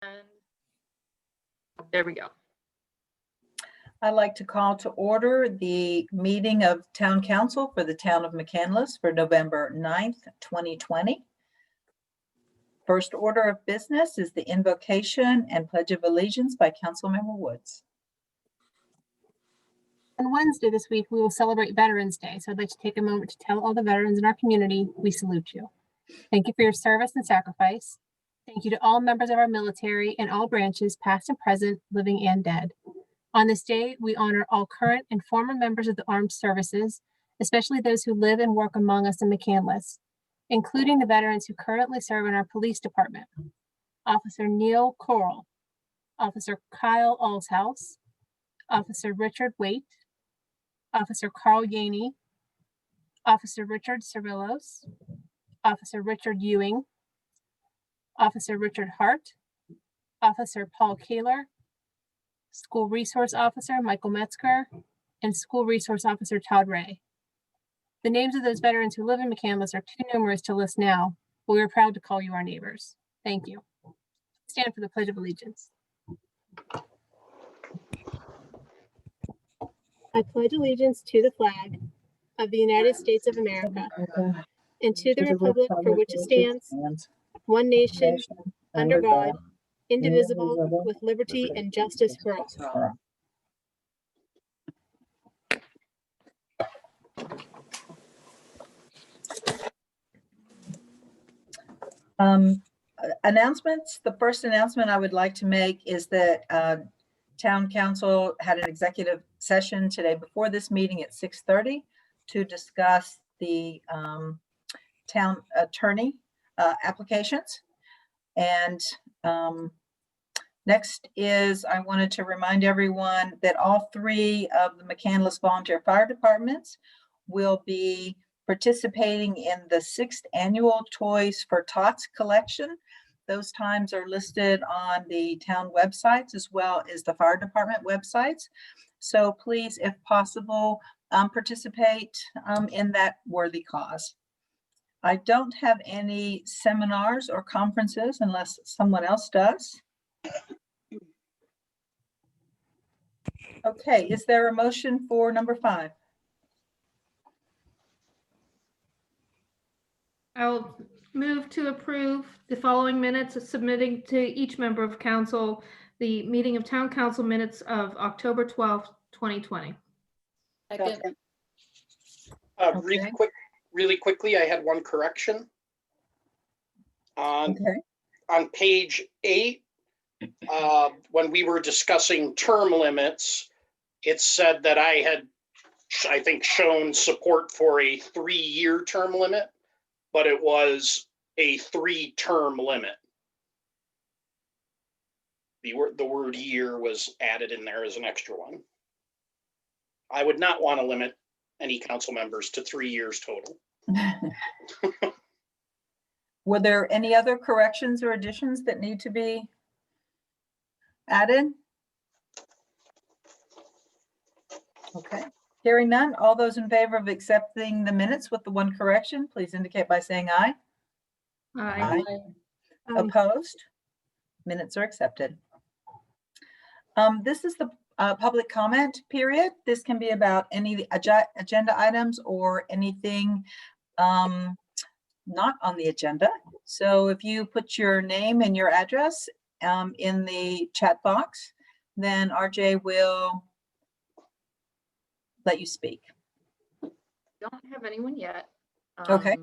And there we go. I'd like to call to order the meeting of Town Council for the Town of McCandless for November 9th, 2020. First order of business is the invocation and pledge of allegiance by Councilmember Woods. On Wednesday this week, we will celebrate Veterans Day. So I'd like to take a moment to tell all the veterans in our community, we salute you. Thank you for your service and sacrifice. Thank you to all members of our military and all branches, past and present, living and dead. On this day, we honor all current and former members of the armed services, especially those who live and work among us in McCandless, including the veterans who currently serve in our police department. Officer Neil Coral, Officer Kyle Alshouse, Officer Richard Waite, Officer Carl Yaney, Officer Richard Cervillos, Officer Richard Ewing, Officer Richard Hart, Officer Paul Kaler, School Resource Officer Michael Metzger, and School Resource Officer Todd Ray. The names of those veterans who live in McCandless are too numerous to list now, but we are proud to call you our neighbors. Thank you. Stand for the Pledge of Allegiance. I pledge allegiance to the flag of the United States of America and to the republic for which it stands, one nation, under God, indivisible, with liberty and justice for all. Announcements. The first announcement I would like to make is that Town Council had an executive session today before this meeting at 6:30 to discuss the town attorney applications. And next is I wanted to remind everyone that all three of the McCandless Volunteer Fire Departments will be participating in the 6th annual Toys for Tots collection. Those times are listed on the town websites as well as the fire department websites. So please, if possible, participate in that worthy cause. I don't have any seminars or conferences unless someone else does. Okay, is there a motion for number 5? I'll move to approve the following minutes submitting to each member of council the meeting of town council minutes of October 12th, 2020. Second. Okay. Really quickly, I had one correction. On page 8, when we were discussing term limits, it said that I had, I think, shown support for a 3-year term limit, but it was a 3-term limit. The word year was added in there as an extra one. I would not want to limit any council members to 3 years total. Were there any other corrections or additions that need to be added? Okay, hearing none, all those in favor of accepting the minutes with the one correction, please indicate by saying aye. Aye. Opposed? Minutes are accepted. This is the public comment period. This can be about any agenda items or anything not on the agenda. So if you put your name and your address in the chat box, then RJ will let you speak. Don't have anyone yet. Okay.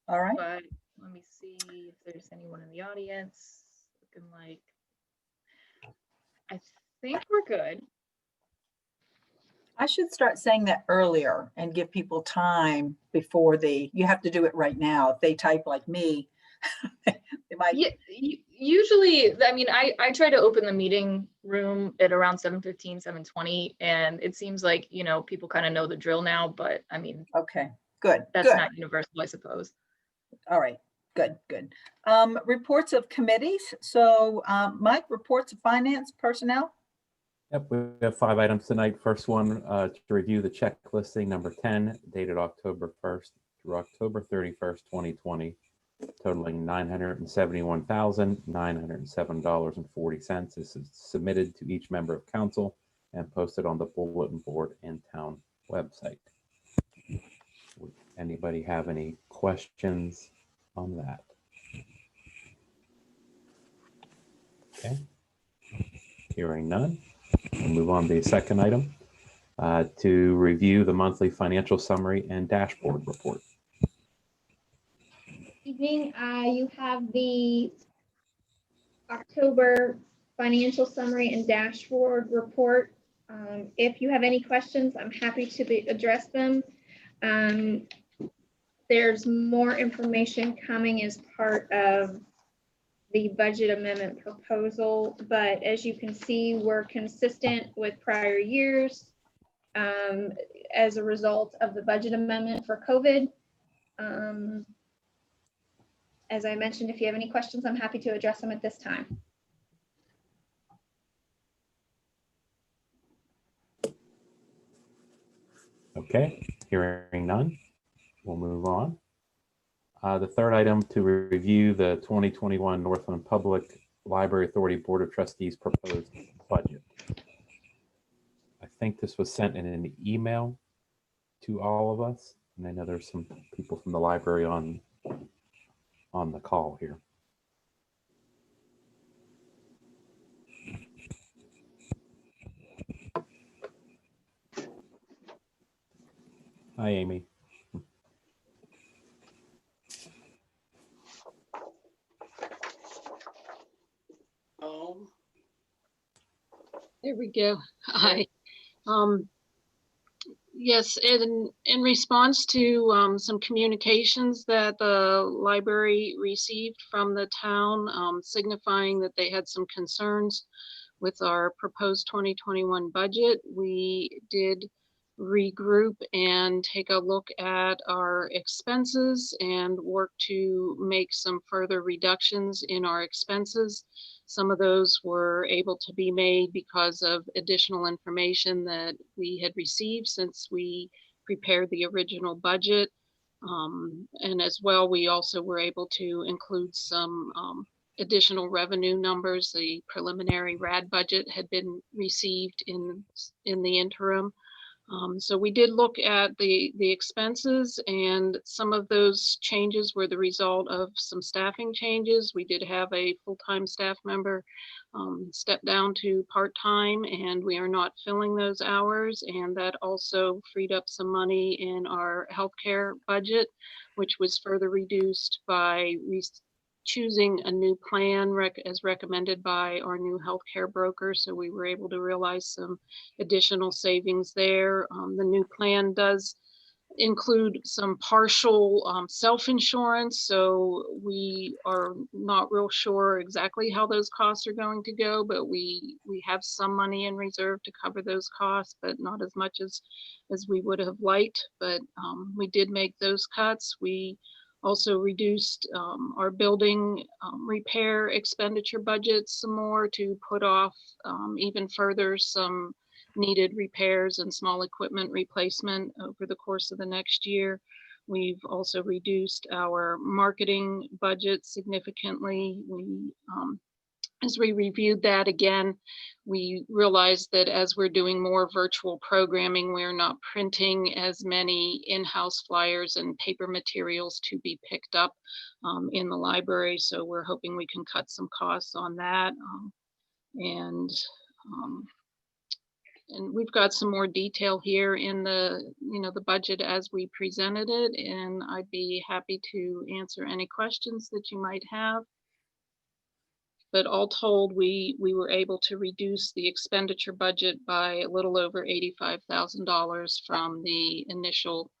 All right. But let me see if there's anyone in the audience. Looking like I think we're good. I should start saying that earlier and give people time before you have to do it right now. If they type like me, they might. Yeah, usually, I mean, I try to open the meeting room at around 7:15, 7:20, and it seems like, you know, people kind of know the drill now, but I mean, Okay, good. that's good. not universal, I suppose. All right, good. Reports of committees. So Mike, reports of finance personnel. Yep, we have 5 items tonight. First one, to review the check listing number 10, dated October 1st through October 31st, 2020. totaling $971,907.40. This is submitted to each member of council and posted on the bulletin board and town website. Would anybody have any questions on that? Okay. Hearing none, we'll move on to the second item, to review the monthly financial summary and dashboard report. Evening, you have the October financial summary and dashboard report. If you have any questions, I'm happy to address them. There's more information coming as part of the budget amendment proposal, but as you can see, we're consistent with prior years as a result of the budget amendment for COVID. As I mentioned, if you have any questions, I'm happy to address them at this time. Okay, hearing none, we'll move on. The third item, to review the 2021 Northland Public Library Authority Board of Trustees proposed budget. I think this was sent in an email to all of us, and I know there's some people from the library on the call here. Hi, Amy. There we go. Hi. Yes, in response to some communications that the library received from the town, signifying that they had some concerns with our proposed 2021 budget, we did regroup and take a look at our expenses and work to make some further reductions in our expenses. Some of those were able to be made because of additional information that we had received since we prepared the original budget. And as well, we also were able to include some additional revenue numbers. The preliminary RAD budget had been received in the interim. So we did look at the expenses, and some of those changes were the result of some staffing changes. We did have a full-time staff member step down to part-time, and we are not filling those hours. And that also freed up some money in our healthcare budget, which was further reduced by choosing a new plan as recommended by our new healthcare broker. So we were able to realize some additional savings there. The new plan does include some partial self-insurance. So we are not real sure exactly how those costs are going to go, but we have some money in reserve to cover those costs, but not as much as we would have liked. But we did make those cuts. We also reduced our building repair expenditure budget some more to put off even further some needed repairs and small equipment replacement over the course of the next year. We've also reduced our marketing budget significantly. As we reviewed that again, we realized that as we're doing more virtual programming, we're not printing as many in-house flyers and paper materials to be picked up in the library. So we're hoping we can cut some costs on that. And we've got some more detail here in the budget as we presented it, and I'd be happy to answer any questions that you might have. But all told, we were able to reduce the expenditure budget by a little over $85,000 from the initial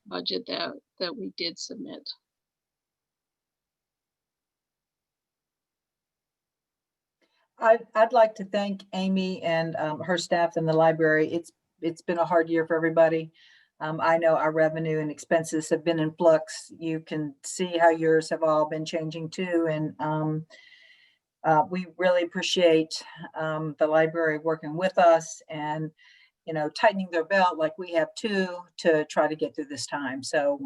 budget that we did submit. I'd like to thank Amy and her staff in the library. It's been a hard year for everybody. I know our revenue and expenses have been in flux. You can see how yours have all been changing too. And we really appreciate the library working with us and, tightening their belt like we have too, to try to get through this time. So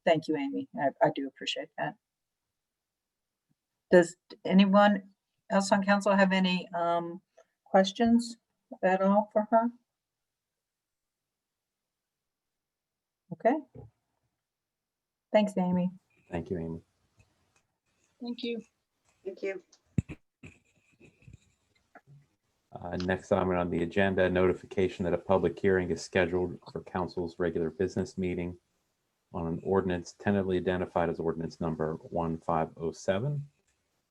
thank you, Amy. I do appreciate that. Does anyone else on council have any questions at all for her? Okay. Thanks, Amy. Thank you, Amy. Thank you. Thank you. Next item on the agenda, notification that a public hearing is scheduled for council's regular business meeting on an ordinance tentatively identified as ordinance number 1507,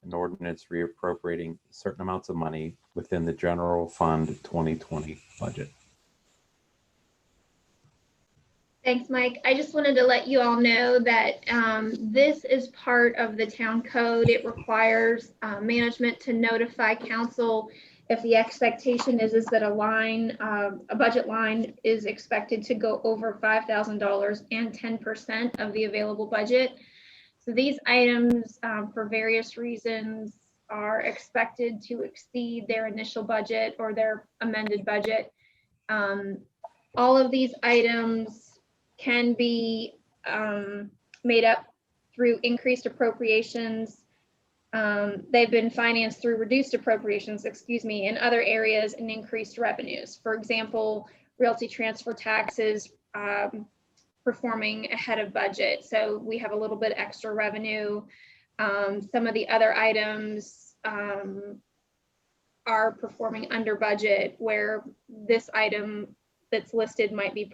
an ordinance reappropriating certain amounts of money within the general fund 2020 budget. Thanks, Mike. I just wanted to let you all know that this is part of the town code. It requires management to notify council if the expectation is that a budget line is expected to go over $5,000 and 10% of the available budget. So these items, for various reasons, are expected to exceed their initial budget or their amended budget. All of these items can be made up through increased appropriations. They've been financed through reduced appropriations, in other areas, and increased revenues. For example, realty transfer taxes performing ahead of budget. So we have a little bit extra revenue. Some of the other items are performing under budget, where this item that's listed might be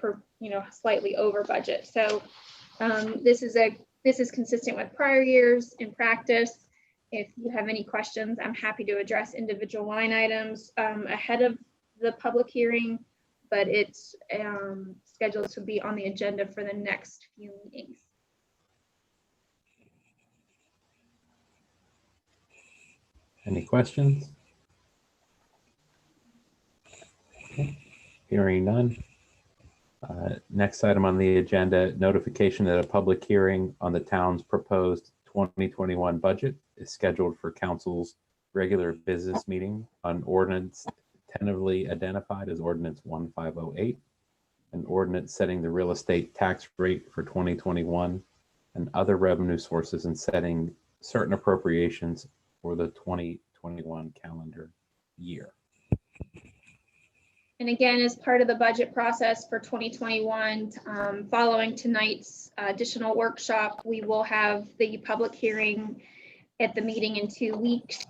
slightly over budget. So this is consistent with prior years in practice. If you have any questions, I'm happy to address individual line items ahead of the public hearing, but it's scheduled to be on the agenda for the next few meetings. Any questions? Okay. Hearing none. Next item on the agenda, notification that a public hearing on the town's proposed 2021 budget is scheduled for council's regular business meeting on ordinance tentatively identified as ordinance 1508, an ordinance setting the real estate tax rate for 2021 and other revenue sources and setting certain appropriations for the 2021 calendar year. And again, as part of the budget process for 2021, following tonight's additional workshop, we will have the public hearing at the meeting in 2 weeks.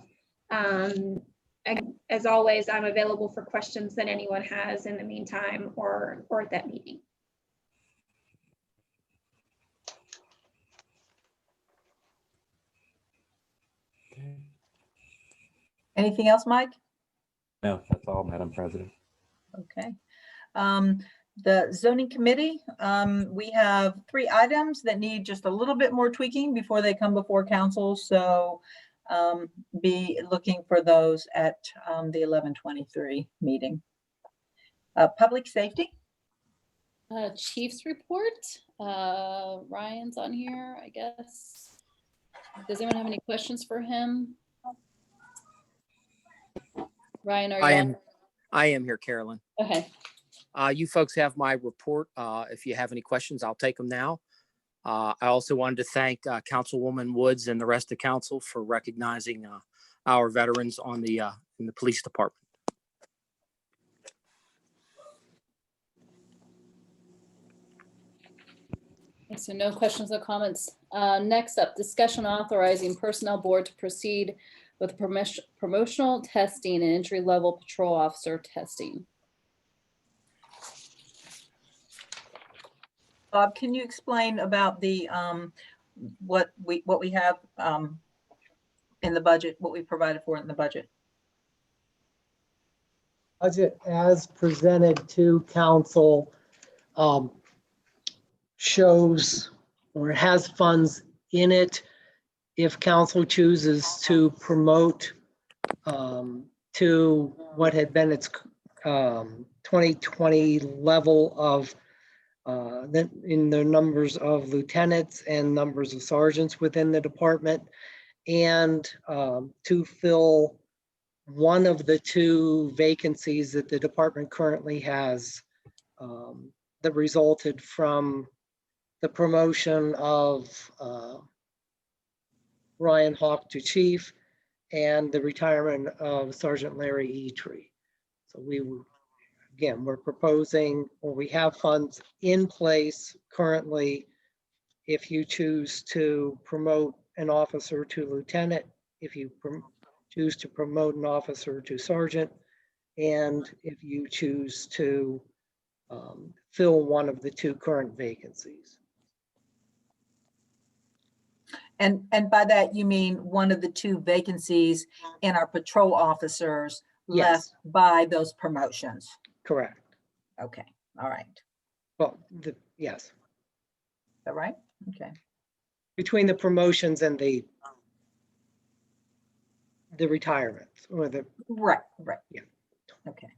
As always, I'm available for questions that anyone has in the meantime or at that meeting. Okay. Anything else, Mike? No, that's all, Madam President. Okay. The zoning committee, we have 3 items that need just a little bit more tweaking before they come before council. So be looking for those at the 11/23 meeting. Public safety. Chief's report. Ryan's on here, I guess. Does anyone have any questions for him? Ryan, are you on? I am here, Carolyn. Okay. You folks have my report. If you have any questions, I'll take them now. I also wanted to thank Councilwoman Woods and the rest of council for recognizing our veterans on the in the police department. So no questions or comments. Next up, discussion authorizing personnel board to proceed with promotional testing and entry-level patrol officer testing. Bob, can you explain about the what we have in the budget, what we provided for in the budget? Budget as presented to council shows or has funds in it if council chooses to promote to what had been its 2020 level of in the numbers of lieutenants and numbers of sergeants within the department, and to fill one of the 2 vacancies that the department currently has that resulted from the promotion of Ryan Hawk to chief, and the retirement of Sergeant Larry Etree. So again, we're proposing, or we have funds in place currently. If you choose to promote an officer to lieutenant, if you choose to promote an officer to sergeant, and if you choose to fill one of the 2 current vacancies. And by that, you mean one of the 2 vacancies in our patrol officers left Yes. by those promotions? Correct. Okay, all right. Well, yes. Is that right? Okay. Between the promotions and the retirements or the. Right. Yeah. Okay.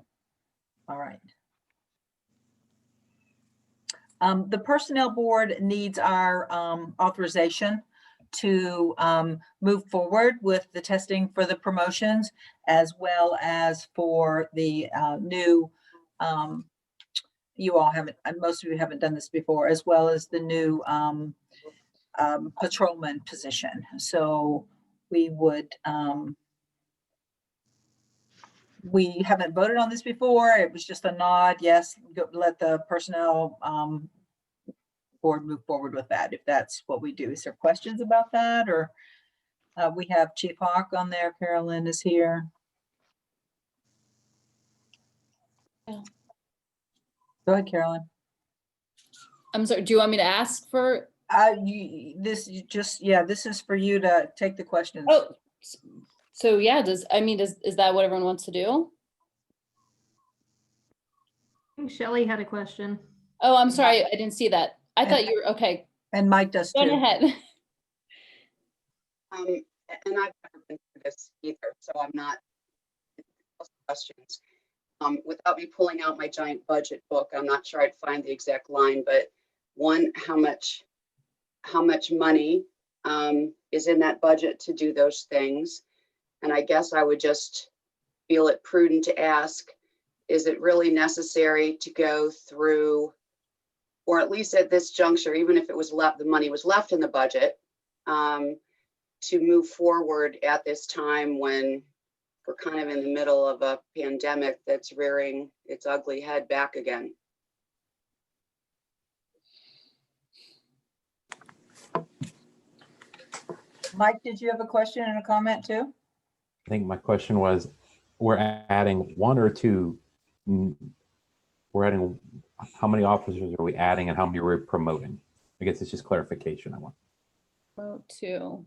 All right. The Personnel Board needs our authorization to move forward with the testing for the promotions, as well as for the new, you all haven't, most of you haven't done this before, as well as the new patrolman position. So we would, we haven't voted on this before. It was just a nod. Yes, let the Personnel Board move forward with that, if that's what we do. Is there questions about that? Or we have Chief Hawk on there. Carolyn is here. Yeah. Go ahead, Carolyn. I'm sorry, do you want me to ask for? This is for you to take the questions. Oh, so yeah, is that what everyone wants to do? I think Shelley had a question. Oh, I'm sorry, I didn't see that. I thought you were, okay, And Mike does go too. ahead. And I've never been through this either, so I'm not questions. Without me pulling out my giant budget book, I'm not sure I'd find the exact line, but one, how much money is in that budget to do those things? And I guess I would just feel it prudent to ask, is it really necessary to go through, or at least at this juncture, even if it was left, the money was left in the budget, to move forward at this time when we're kind of in the middle of a pandemic that's rearing its ugly head back again? Mike, did you have a question and a comment too? I think my question was, we're adding 1 or 2, we're adding, how many officers are we adding and how many we're promoting? I guess it's just clarification I want. Promote 2.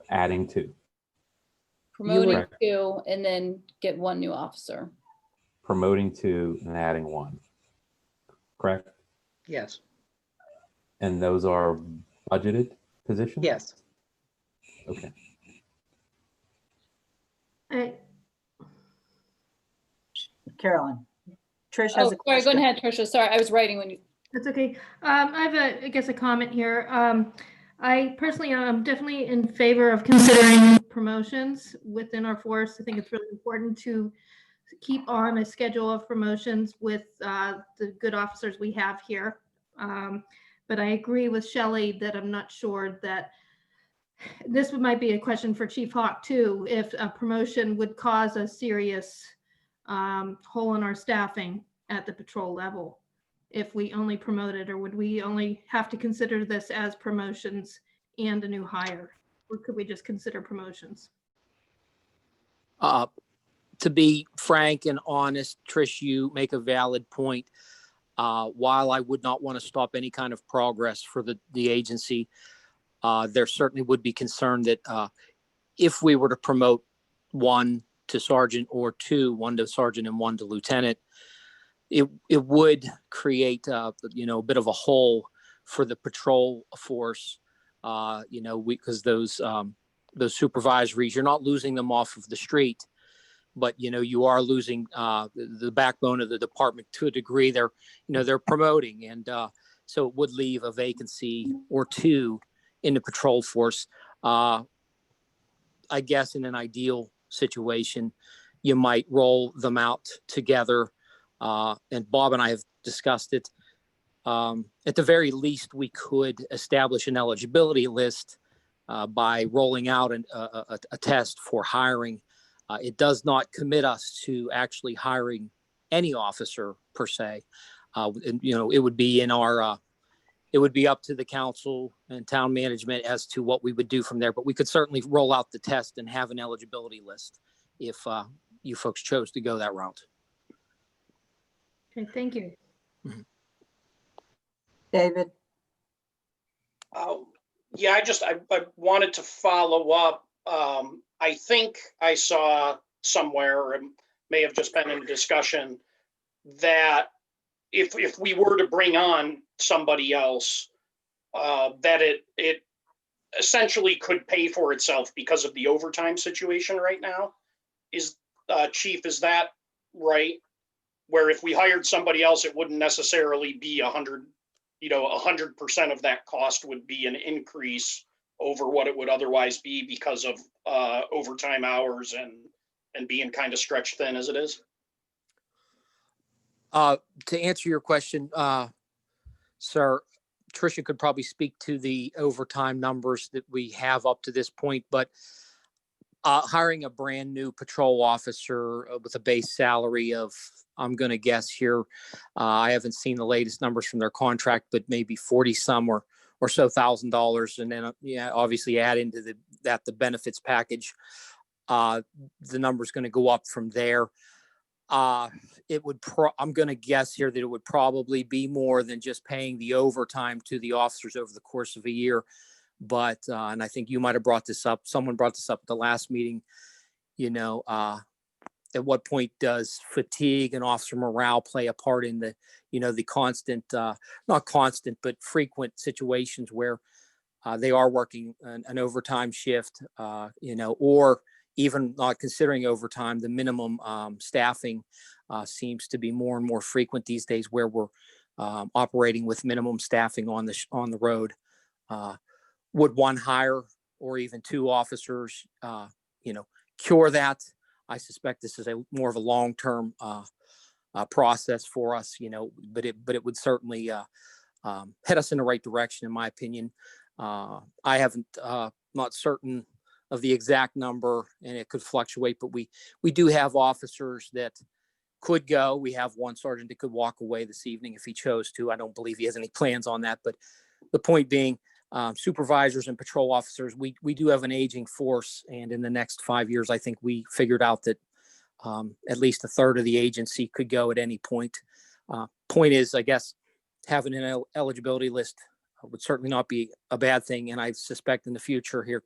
Adding 2. Promoting Correct. 2 and then get 1 new officer. Promoting 2 and adding 1. Correct? Yes. And those are budgeted positions? Yes. Okay. Carolyn. Trish has a Sorry, question. go ahead, Tricia. Sorry, I was writing when you. That's okay. I have I guess a comment here. I personally am definitely in favor of considering promotions within our force. I think it's really important to keep on a schedule of promotions with the good officers we have here. But I agree with Shelley that I'm not sure that this might be a question for Chief Hawk too, if a promotion would cause a serious hole in our staffing at the patrol level if we only promoted, or would we only have to consider this as promotions and a new hire? Or could we just consider promotions? To be frank and honest, Trish, you make a valid point. While I would not want to stop any kind of progress for the agency, there certainly would be concern that if we were to promote 1 to sergeant or 2, 1 to sergeant and 1 to lieutenant, it would create a bit of a hole for the patrol force. Because those supervisories, you're not losing them off of the street, but you are losing the backbone of the department to a degree. They're promoting, and so it would leave a vacancy or 2 in the patrol force. I guess in an ideal situation, you might roll them out together. And Bob and I have discussed it. At the very least, we could establish an eligibility list by rolling out a test for hiring. It does not commit us to actually hiring any officer per se. And, it would be it would be up to the council and town management as to what we would do from there. But we could certainly roll out the test and have an eligibility list if you folks chose to go that route. Okay, thank you. David? Yeah, I wanted to follow up. I think I saw somewhere, or it may have just been in discussion, that if we were to bring on somebody else, that it essentially could pay for itself because of the overtime situation right now. Chief, is that right? Where if we hired somebody else, it wouldn't necessarily be 100% of that cost would be an increase over what it would otherwise be because of overtime hours and being kind of stretched thin as it is? To answer your question, sir, Tricia could probably speak to the overtime numbers that we have up to this point, but hiring a brand new patrol officer with a base salary of, I'm going to guess here, I haven't seen the latest numbers from their contract, but maybe 40 some or so $1,000. And then, obviously add into the benefits package. The number is going to go up from there. It would I'm going to guess here that it would probably be more than just paying the overtime to the officers over the course of a year. But, and I think you might've brought this up. Someone brought this up at the last meeting, at what point does fatigue and officer morale play a part in the, the constant, not constant, but frequent situations where they are working an overtime shift, or even not considering overtime, the minimum staffing seems to be more and more frequent these days, where we're operating with minimum staffing on the road. Would one hire or even two officers, cure that? I suspect this is more of a long-term process for us, but it would certainly head us in the right direction, in my opinion. I haven't, not certain of the exact number, and it could fluctuate, but we do have officers that could go. We have one sergeant that could walk away this evening if he chose to. I don't believe he has any plans on that, but the point being, supervisors and patrol officers, we do have an aging force, and in the next 5 years, I think we figured out that at least a third of the agency could go at any point. Point is, I guess, having an eligibility list would certainly not be a bad thing, and I suspect in the future here,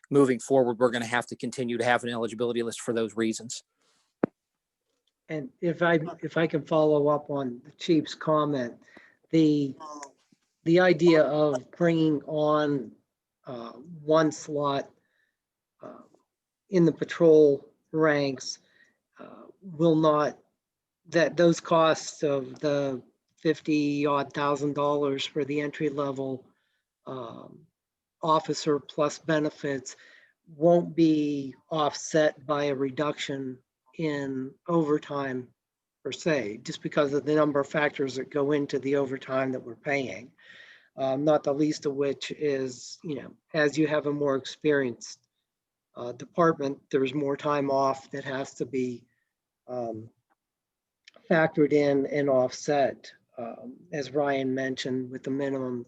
moving forward, we're going to have to continue to have an eligibility list for those reasons. And if I can follow up on the chief's comment, the idea of bringing on one slot in the patrol ranks will not, that those costs of the $50,000 odd for the entry level officer plus benefits won't be offset by a reduction in overtime per se, just because of the number of factors that go into the overtime that we're paying. Not the least of which is, as you have a more experienced department, there's more time off that has to be factored in and offset, as Ryan mentioned, with the minimum,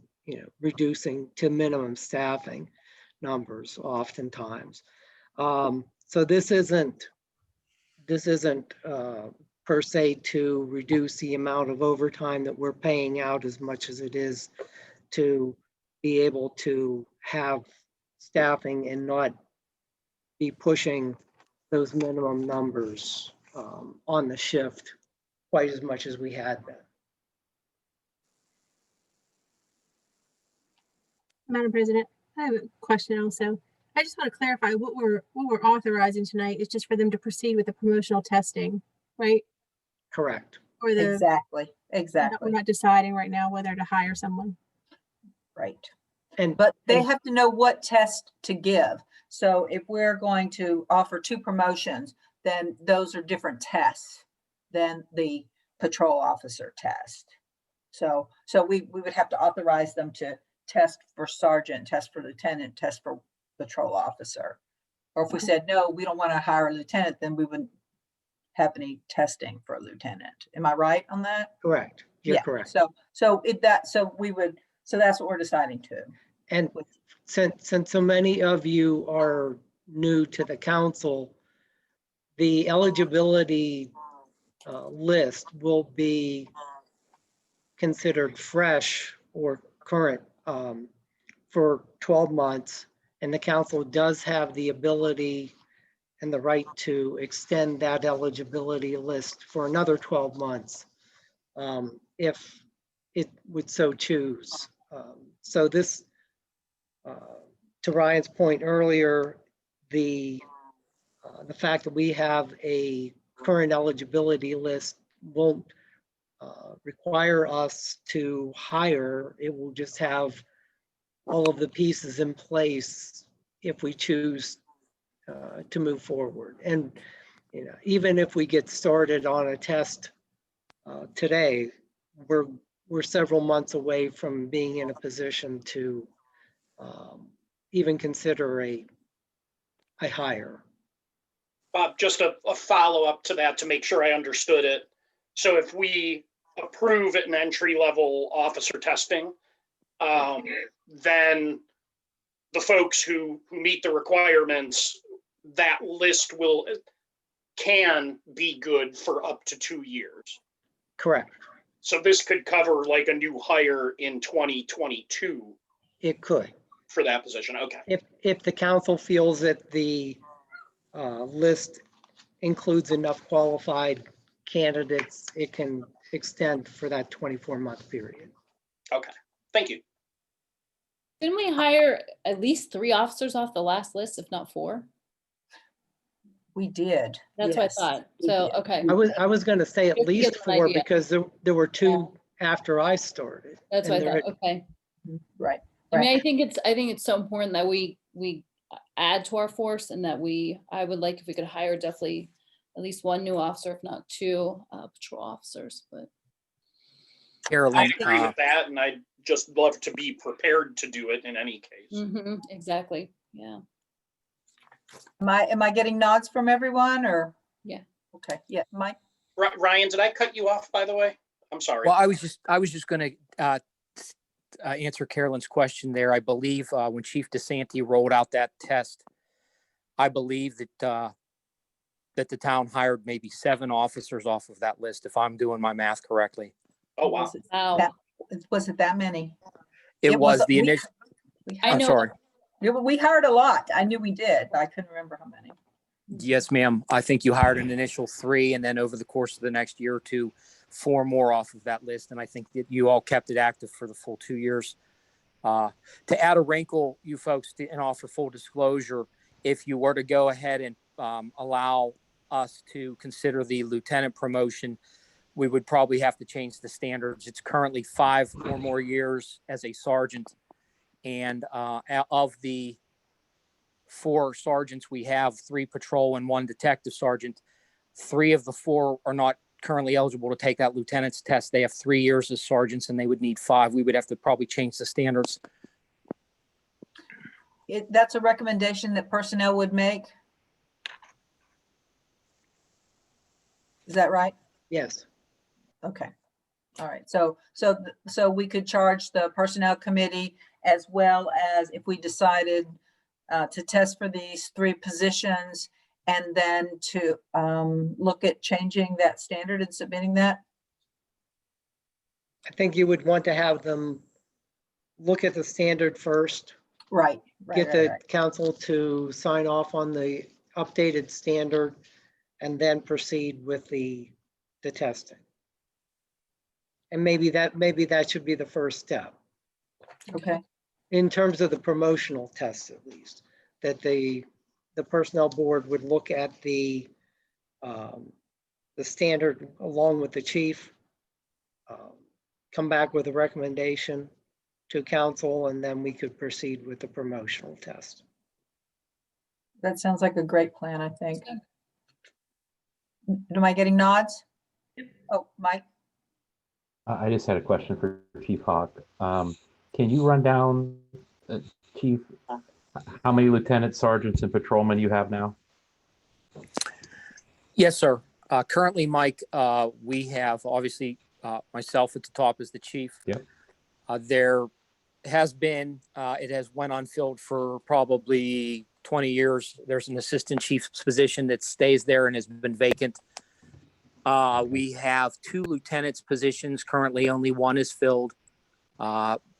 reducing to minimum staffing numbers oftentimes. So this isn't per se to reduce the amount of overtime that we're paying out as much as it is to be able to have staffing and not be pushing those minimum numbers on the shift quite as much as we had been. Madam President, I have a question also. I just want to clarify what we're authorizing tonight is just for them to proceed with the promotional testing, right? Correct. Or the Exactly. we're not deciding right now whether to hire someone. Right. And but they have to know what test to give. So if we're going to offer 2 promotions, then those are different tests than the patrol officer test. So we would have to authorize them to test for sergeant, test for lieutenant, test for patrol officer. Or if we said, no, we don't want to hire a lieutenant, then we wouldn't have any testing for a lieutenant. Am I right on that? Correct. You're Yeah. correct. So that's what we're deciding to. And since so many of you are new to the council, the eligibility list will be considered fresh or current for 12 months. And the council does have the ability and the right to extend that eligibility list for another 12 months if it would so choose. So this, to Ryan's point earlier, the fact that we have a current eligibility list won't require us to hire. It will just have all of the pieces in place if we choose to move forward. And even if we get started on a test today, we're several months away from being in a position to even consider a hire. Bob, just a follow-up to that to make sure I understood it. So if we approve an entry-level officer testing, then the folks who meet the requirements, that list can be good for up to 2 years. Correct. So this could cover like a new hire in 2022 It could. for that position. Okay. If the council feels that the list includes enough qualified candidates, it can extend for that 24-month period. Okay. Thank you. Didn't we hire at least 3 officers off the last list, if not 4? We did. That's yes, what I thought. we So, did. okay, I was going to say at Just to least give an 4 idea. because there were 2 after I started. that's and what I there thought. Okay. Right. I mean, I think it's so important that we add to our force, and that I would like if we could hire definitely at least 1 new officer, if not 2 patrol officers, but. I Carolyn, agree with that, and I'd just love to be prepared to do it in any case. Exactly, yeah. Am I getting nods from everyone or? Yeah. Okay, yeah, Mike? Ryan, did I cut you off, by the way? I'm sorry. well, I was just going to answer Carolyn's question there. I believe when Chief DeSanti rolled out that test, I believe that the town hired maybe 7 officers off of that list, if I'm doing my math correctly. Oh, wow. Wow. Was it that many? It was the initial. I I'm know. sorry. Yeah, but we hired a lot. I knew we did, but I couldn't remember how many. Yes, ma'am. I think you hired an initial 3, and then over the course of the next year or 2, 4 more off of that list. And I think that you all kept it active for the full 2 years. To add a wrinkle, you folks, and offer full disclosure, if you were to go ahead and allow us to consider the lieutenant promotion, we would probably have to change the standards. It's currently 5 or more years as a sergeant. And of the 4 sergeants, we have 3 patrol and 1 detective sergeant. 3 of the 4 are not currently eligible to take that lieutenant's test. They have 3 years as sergeants and they would need 5. We would have to probably change the standards. That's a recommendation that personnel would make? Is that right? Yes. Okay. All right. So we could charge the personnel committee, as well as if we decided to test for these 3 positions, and then to look at changing that standard and submitting that? I think you would want to have them look at the standard first, Right. get the council to sign off on the updated standard, and then proceed with the testing. And maybe that should be the first step. Okay. In terms of the promotional tests, at least, that the personnel board would look at the standard along with the chief, come back with a recommendation to council, and then we could proceed with the promotional test. That sounds like a great plan, I think. Am I getting nods? Oh, Mike? I just had a question for Chief Hawk. Can Can you run down, Chief, how many lieutenants, sergeants, and patrolmen you have now? Yes, sir. Currently, Mike, we have obviously myself at the top as the chief. Yep. There has been, it has went unfilled for probably 20 years. There's an assistant chief's position that stays there and has been vacant. We have 2 lieutenants positions. Currently, only one is filled.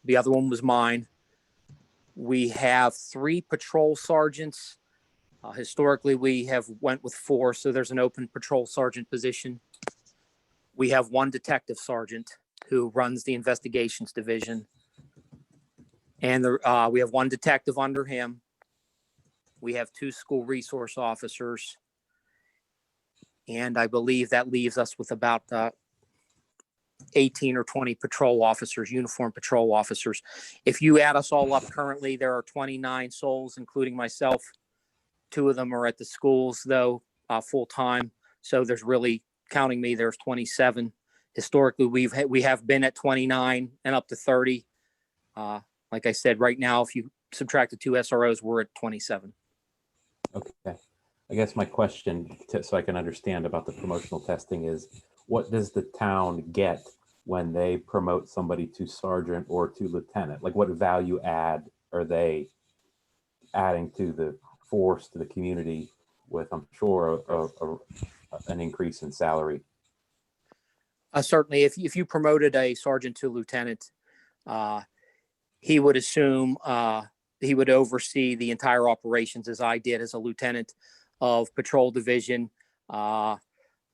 The other one was mine. We have 3 patrol sergeants. Historically, we have went with 4, so there's an open patrol sergeant position. We have 1 detective sergeant who runs the investigations division. And we have 1 detective under him. We have 2 school resource officers. And I believe that leaves us with about 18 or 20 patrol officers, uniform patrol officers. If you add us all up currently, there are 29 souls, including myself. 2 of them are at the schools, though, full time. So there's really, counting me, there's 27. Historically, we have been at 29 and up to 30. Like I said, right now, if you subtract the 2 SROs, we're at 27. Okay. I guess my question, so I can understand about the promotional testing, is what does the town get when they promote somebody to sergeant or to lieutenant? Like, what value add are they adding to the force, to the community, with, I'm sure, an increase in salary? Certainly, if you promoted a sergeant to lieutenant, he would assume, he would oversee the entire operations, as I did as a lieutenant of patrol division.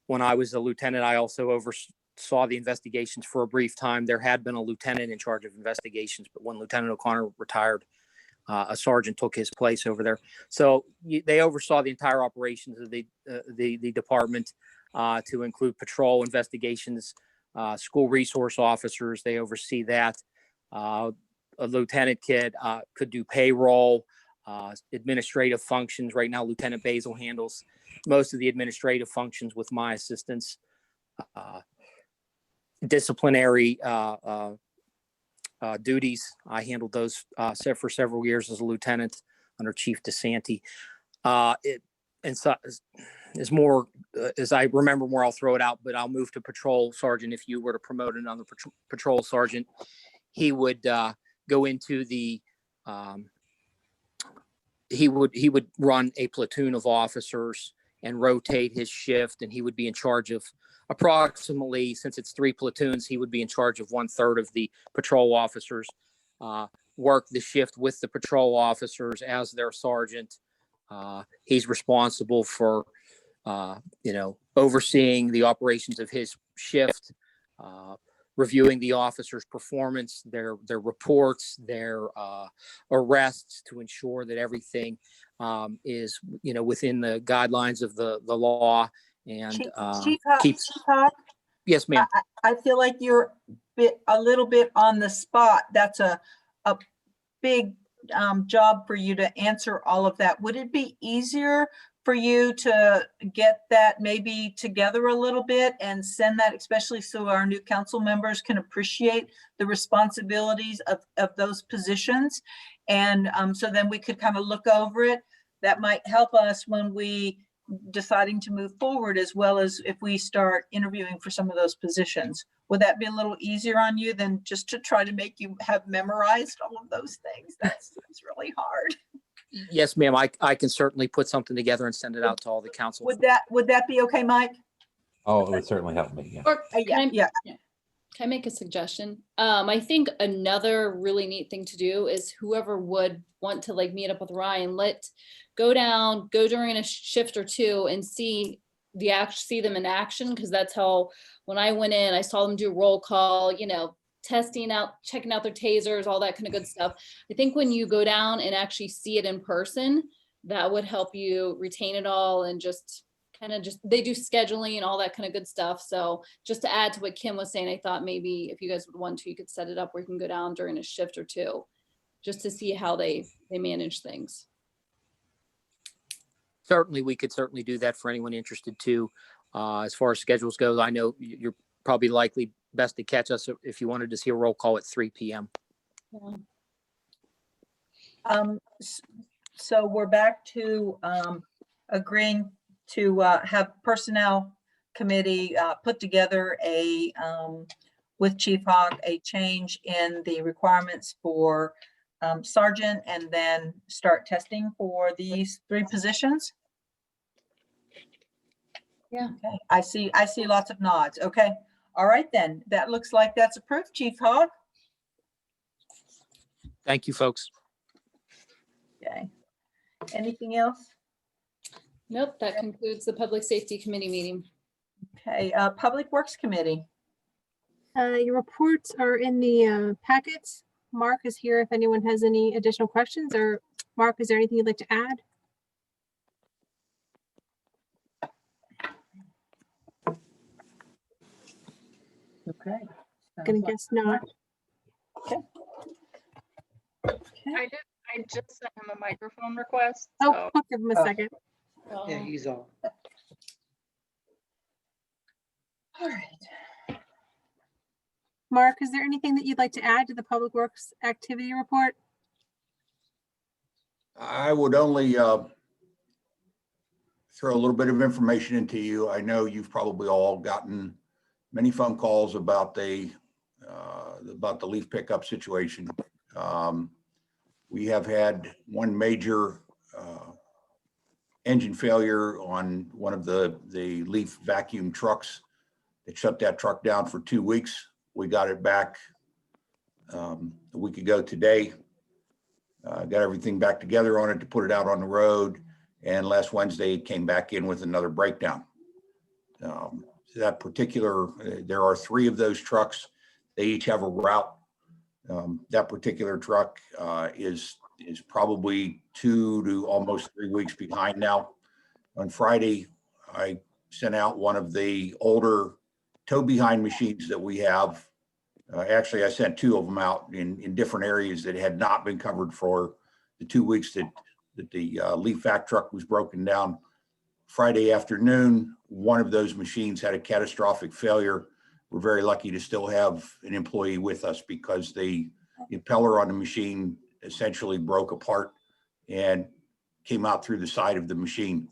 When I was a lieutenant, I also oversaw the investigations for a brief time. There had been a lieutenant in charge of investigations, but when Lieutenant O'Connor retired, a sergeant took his place over there. So they oversaw the entire operations of the department, to include patrol investigations, school resource officers. They oversee that. A lieutenant could do payroll, administrative functions. Right now, Lieutenant Basil handles most of the administrative functions with my assistance. Disciplinary duties, I handled those for several years as a lieutenant under Chief DeSanti. And so is more, as I remember more, I'll throw it out, but I'll move to patrol sergeant. If you were to promote another patrol sergeant, he would go into the, he would run a platoon of officers and rotate his shift, and he would be in charge of approximately, since it's 3 platoons, he would be in charge of 1/3 of the patrol officers, work the shift with the patrol officers as their sergeant. He's responsible for, overseeing the operations of his shift, reviewing the officers' performance, their reports, their arrests, to ensure that everything is, within the guidelines of the law, and Chief keeps. Hawk, Yes, ma'am. I feel like you're a little bit on the spot. That's a big job for you to answer all of that. Would it be easier for you to get that maybe together a little bit and send that, especially so our new council members can appreciate the responsibilities of those positions? And so then we could kind of look over it. That might help us when we deciding to move forward, as well as if we start interviewing for some of those positions. Would that be a little easier on you than just to try to make you have memorized all of those things? That's really hard. Yes, ma'am. I can certainly put something together and send it out to all the council. Would that be okay, Mike? Oh, it would certainly help me. Yeah. Or Yeah. can I make a suggestion? I think another really neat thing to do is whoever would want to meet up with Ryan, go during a shift or 2 and see them in action. Cause that's how, when I went in, I saw them do roll call, checking out their tasers, all that kind of good stuff. I think when you go down and actually see it in person, that would help you retain it all, and they do scheduling and all that kind of good stuff. So just to add to what Kim was saying, I thought maybe if you guys would want to, you could set it up where you can go down during a shift or 2, just to see how they manage things. Certainly, we could certainly do that for anyone interested too. As far as schedules go, I know you're probably likely best to catch us if you wanted to see a roll call at 3 p.m. Yeah. So we're back to agreeing to have personnel committee put together with Chief Hogg, a change in the requirements for sergeant, and then start testing for these 3 positions. Yeah. Okay. I see lots of nods. Okay. All right, then. That looks like that's approved, Chief Hogg. Thank you, folks. Okay. Anything else? Nope, that concludes the Public Safety Committee meeting. Okay, Public Works Committee. Your reports are in the packets. Mark is here if anyone has any additional questions, or Mark, is there anything you'd like to add? Okay. Gonna guess not. Okay. I just sent him a microphone request. Oh, So I'll give him a second. Yeah, he's on. All right. Mark, is there anything that you'd like to add to the Public Works activity report? I would only throw a little bit of information into you. I know you've probably all gotten many phone calls about the leaf pickup situation. We have had one major engine failure on one of the leaf vacuum trucks. It shut that truck down for 2 weeks. We got it back a week ago today. Got everything back together on it to put it out on the road. And last Wednesday, it came back in with another breakdown. That particular, there are 3 of those trucks. They each have a route. That particular truck is probably 2 to almost 3 weeks behind now. On Friday, I sent out one of the older tow behind machines that we have. Actually, I sent 2 of them out in different areas that had not been covered for the 2 weeks that the leaf vac truck was broken down. Friday afternoon, one of those machines had a catastrophic failure. We're very lucky to still have an employee with us because the impeller on the machine essentially broke apart and came out through the side of the machine.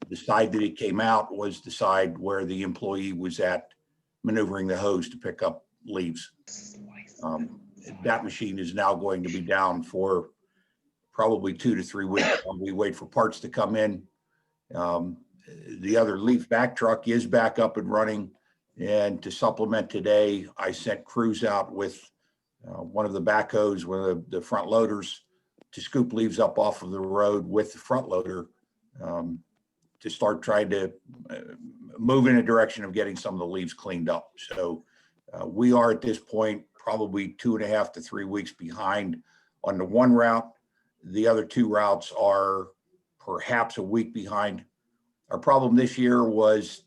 The side that it came out was the side where the employee was at maneuvering the hose to pick up leaves. That machine is now going to be down for probably 2 to 3 weeks while we wait for parts to come in. The other leaf back truck is back up and running. And to supplement today, I sent crews out with one of the backhoes, one of the front loaders, to scoop leaves up off of the road with the front loader to start trying to move in a direction of getting some of the leaves cleaned up. So we are at this point probably 2.5 to 3 weeks behind on the one route. The other 2 routes are perhaps a week behind. Our problem this year was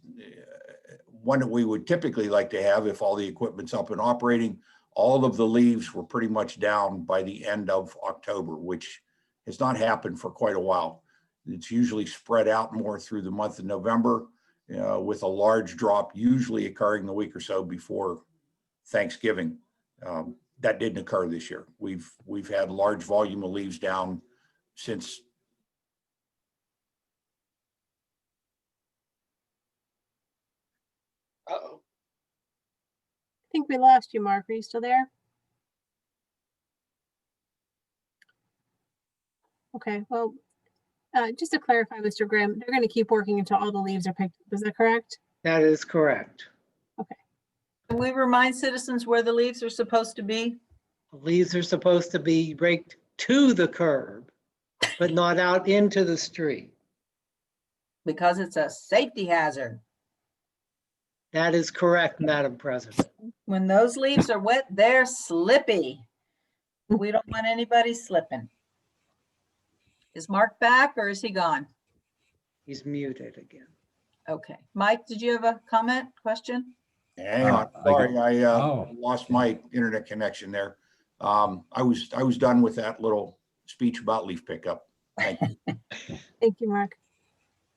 one that we would typically like to have if all the equipment's up and operating. All of the leaves were pretty much down by the end of October, which has not happened for quite a while. It's usually spread out more through the month of November, with a large drop usually occurring the week or so before Thanksgiving. That didn't occur this year. We've had large volume of leaves down since. Uh-oh. I think we lost you, Mark. Are you still there? Okay, well, just to clarify, Mr. Graham, they're going to keep working until all the leaves are picked up. Is that correct? That is correct. Can we remind citizens where the leaves are supposed to be? The leaves are supposed to be raked to the curb, but not out into the street. Because it's a safety hazard. That is correct, Madam President. When those leaves are wet, they're slippy. We don't want anybody slipping. Is Mark back or is he gone? He's muted again. Okay. Mike, did you have a comment, question? Hang on, sorry, I lost my internet connection there. I was done with that little speech about leaf pickup. Thank you. Thank you, Mark.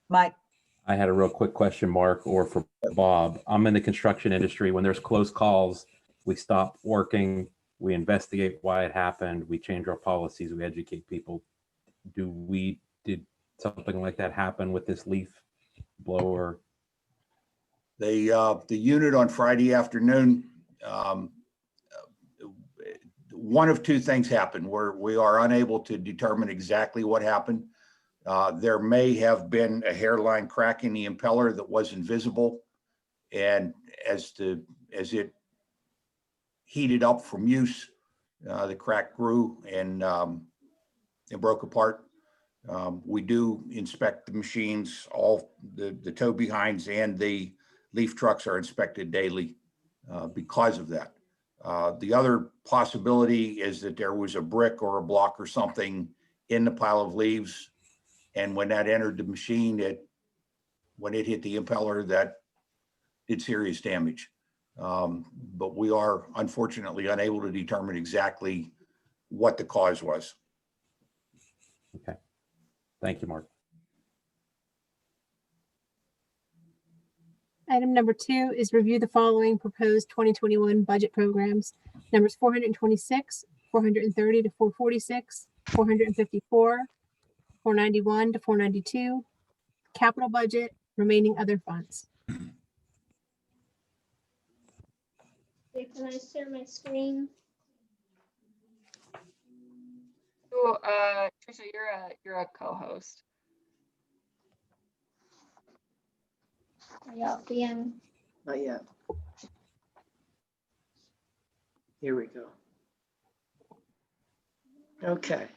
Mike. I had a real quick question, Mark, or for Bob. I'm in the construction industry. When there's close calls, we stop working we investigate why it happened, we change our policies, we educate people. Did something like that happen with this leaf blower? The unit on Friday afternoon, one of two things happened where we are unable to determine exactly what happened. There may have been a hairline crack in the impeller that wasn't visible. And as it heated up from use, the crack grew and it broke apart. We do inspect the machines, all the tow behinds and the leaf trucks are inspected daily because of that. The other possibility is that there was a brick or a block or something in the pile of leaves. And when that entered the machine, when it hit the impeller, that did serious damage. But we are unfortunately unable to determine exactly what the cause was. Okay. Thank you, Mark. Item number 2 is review the following proposed 2021 budget programs. Numbers 426, 430 to 446, 454, 491 to 492, capital budget, remaining other funds. Okay, can I share my screen? So, Tricia, you're a co-host. Are y'all seeing? Not yet. Here we go. Okay.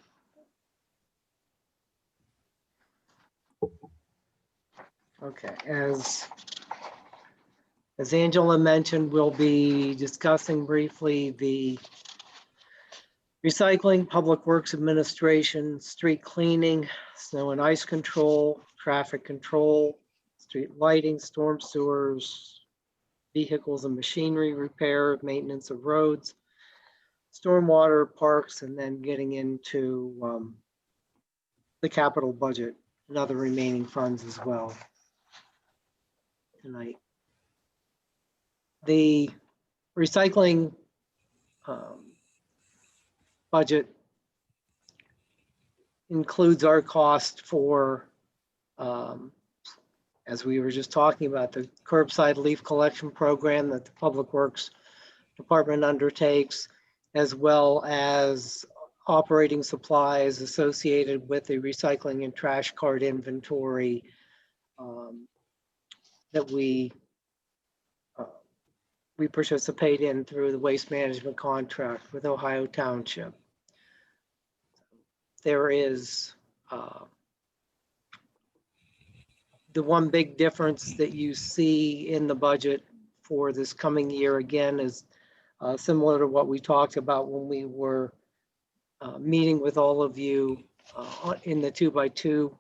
Okay, as Angela mentioned, we'll be discussing briefly the recycling, public works administration, street cleaning, snow and ice control, traffic control, street lighting, storm sewers, vehicles and machinery repair, maintenance of roads, stormwater, parks, and then getting into the capital budget and other remaining funds as well tonight. The recycling budget includes our cost for, as we were just talking about, the curbside leaf collection program that the Public Works Department undertakes, as well as operating supplies associated with the recycling and trash cart inventory that we participate in through the waste management contract with Ohio Township. There is the one big difference that you see in the budget for this coming year, again, is similar to what we talked about when we were meeting with all of you in the 2x2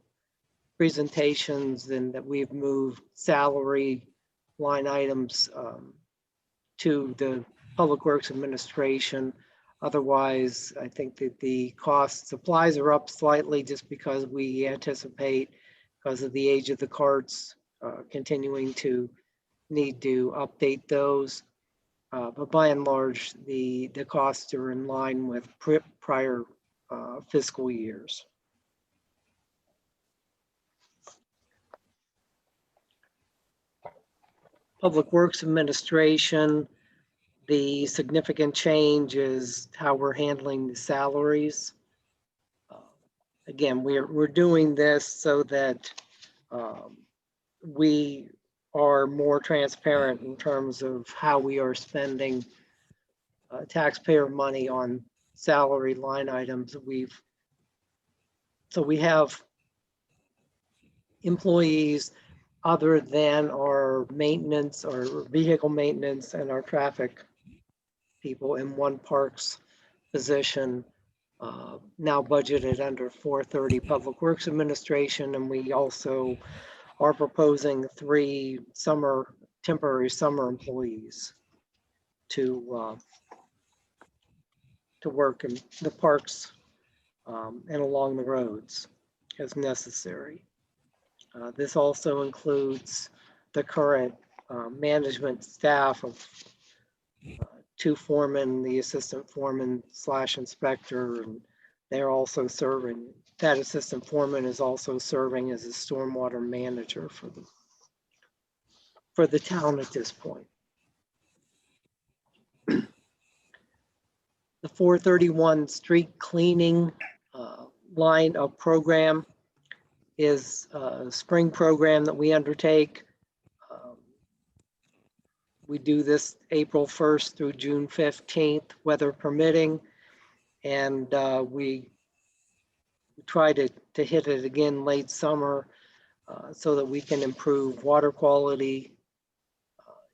presentations, and that we've moved salary line items to the Public Works Administration. Otherwise, I think that the cost supplies are up slightly just because we anticipate, because of the age of the carts, continuing to need to update those. But by and large, the costs are in line with prior fiscal years. Public Works Administration, the significant change is how we're handling the salaries. Again, we're doing this so that we are more transparent in terms of how we are spending taxpayer money on salary line items. So we have employees other than our maintenance or vehicle maintenance and our traffic people in one parks position, now budgeted under 430 Public Works Administration. And we also are proposing 3 temporary summer employees to work in the parks and along the roads as necessary. This also includes the current management staff of two foremen, the assistant foreman / inspector, and they're also serving, that assistant foreman is also serving as a stormwater manager for the town at this point. The 431 street cleaning line of program is a spring program that we undertake. We do this April 1st through June 15th, weather permitting, and we try to hit it again late summer so that we can improve water quality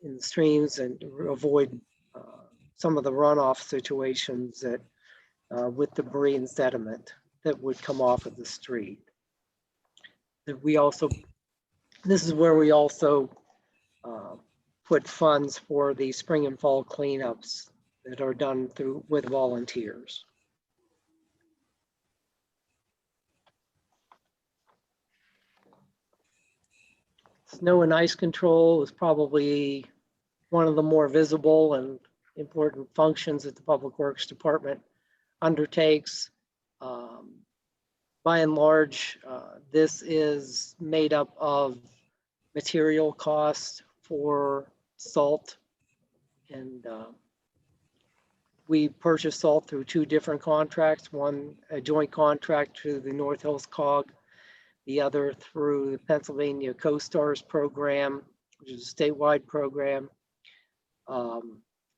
in the streams and avoid some of the runoff situations that with debris and sediment that would come off of the street. That we also, this is where we also put funds for the spring and fall cleanups that are done with volunteers. Snow and ice control is probably one of the more visible and important functions that the Public Works Department undertakes. By and large, this is made up of material costs for salt, and we purchase salt through two different contracts, one a joint contract through the North Hills COG, the other through the Pennsylvania Co-Stars program, which is a statewide program.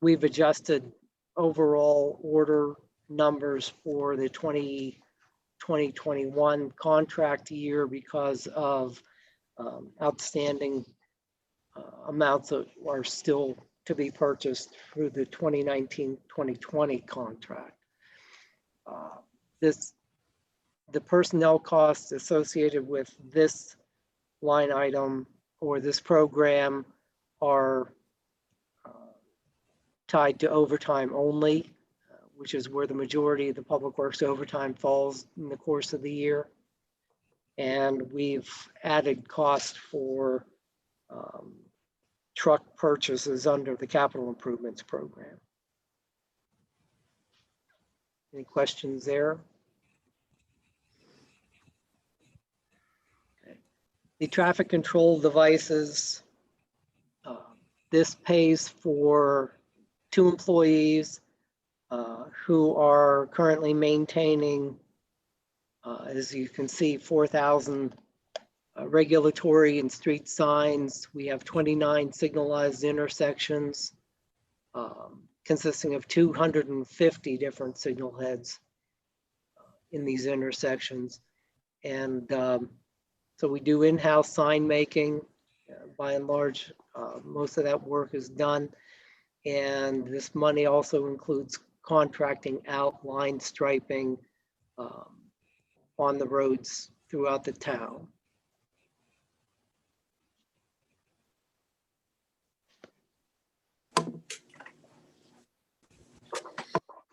We've adjusted overall order numbers for the 2021 contract year because of outstanding amounts that are still to be purchased through the 2019-2020 contract. The personnel costs associated with this line item or this program are tied to overtime only, which is where the majority of the Public Works overtime falls in the course of the year. And we've added cost for truck purchases under the capital improvements program. Any questions there? Okay. The traffic control devices, this pays for 2 employees who are currently maintaining, as you can see, 4,000 regulatory and street signs. We have 29 signalized intersections consisting of 250 different signal heads in these intersections. And so we do in-house sign making. By and large, most of that work is done. And this money also includes contracting out line striping on the roads throughout the town.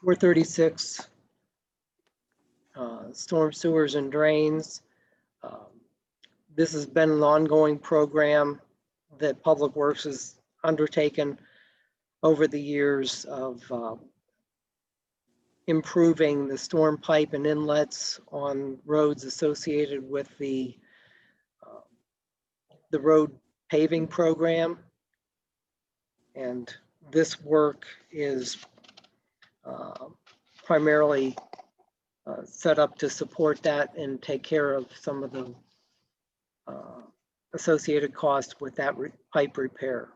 $436 storm sewers and drains. This has been an ongoing program that Public Works has undertaken over the years of improving the storm pipe and inlets on roads associated with the road paving program. And this work is primarily set up to support that and take care of some of the associated costs with that pipe repair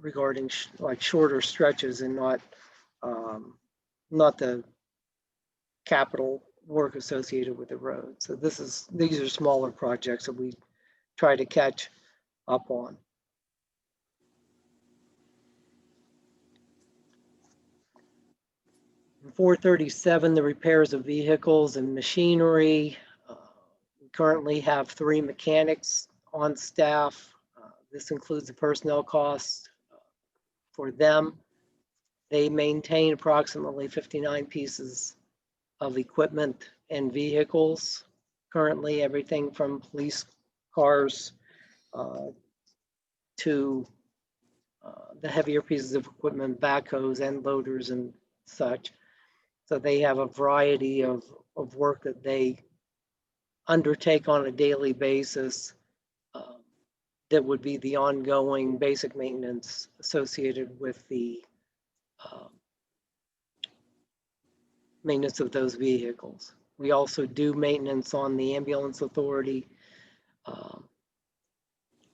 regarding like shorter stretches and not the capital work associated with the road. So these are smaller projects that we try to catch up on. In 437, the repairs of vehicles and machinery. We currently have 3 mechanics on staff. This includes the personnel costs for them. They maintain approximately 59 pieces of equipment and vehicles. Currently, everything from police cars to the heavier pieces of equipment, backhoes and loaders and such. So they have a variety of work that they undertake on a daily basis that would be the ongoing basic maintenance associated with the maintenance of those vehicles. We also do maintenance on the ambulance authority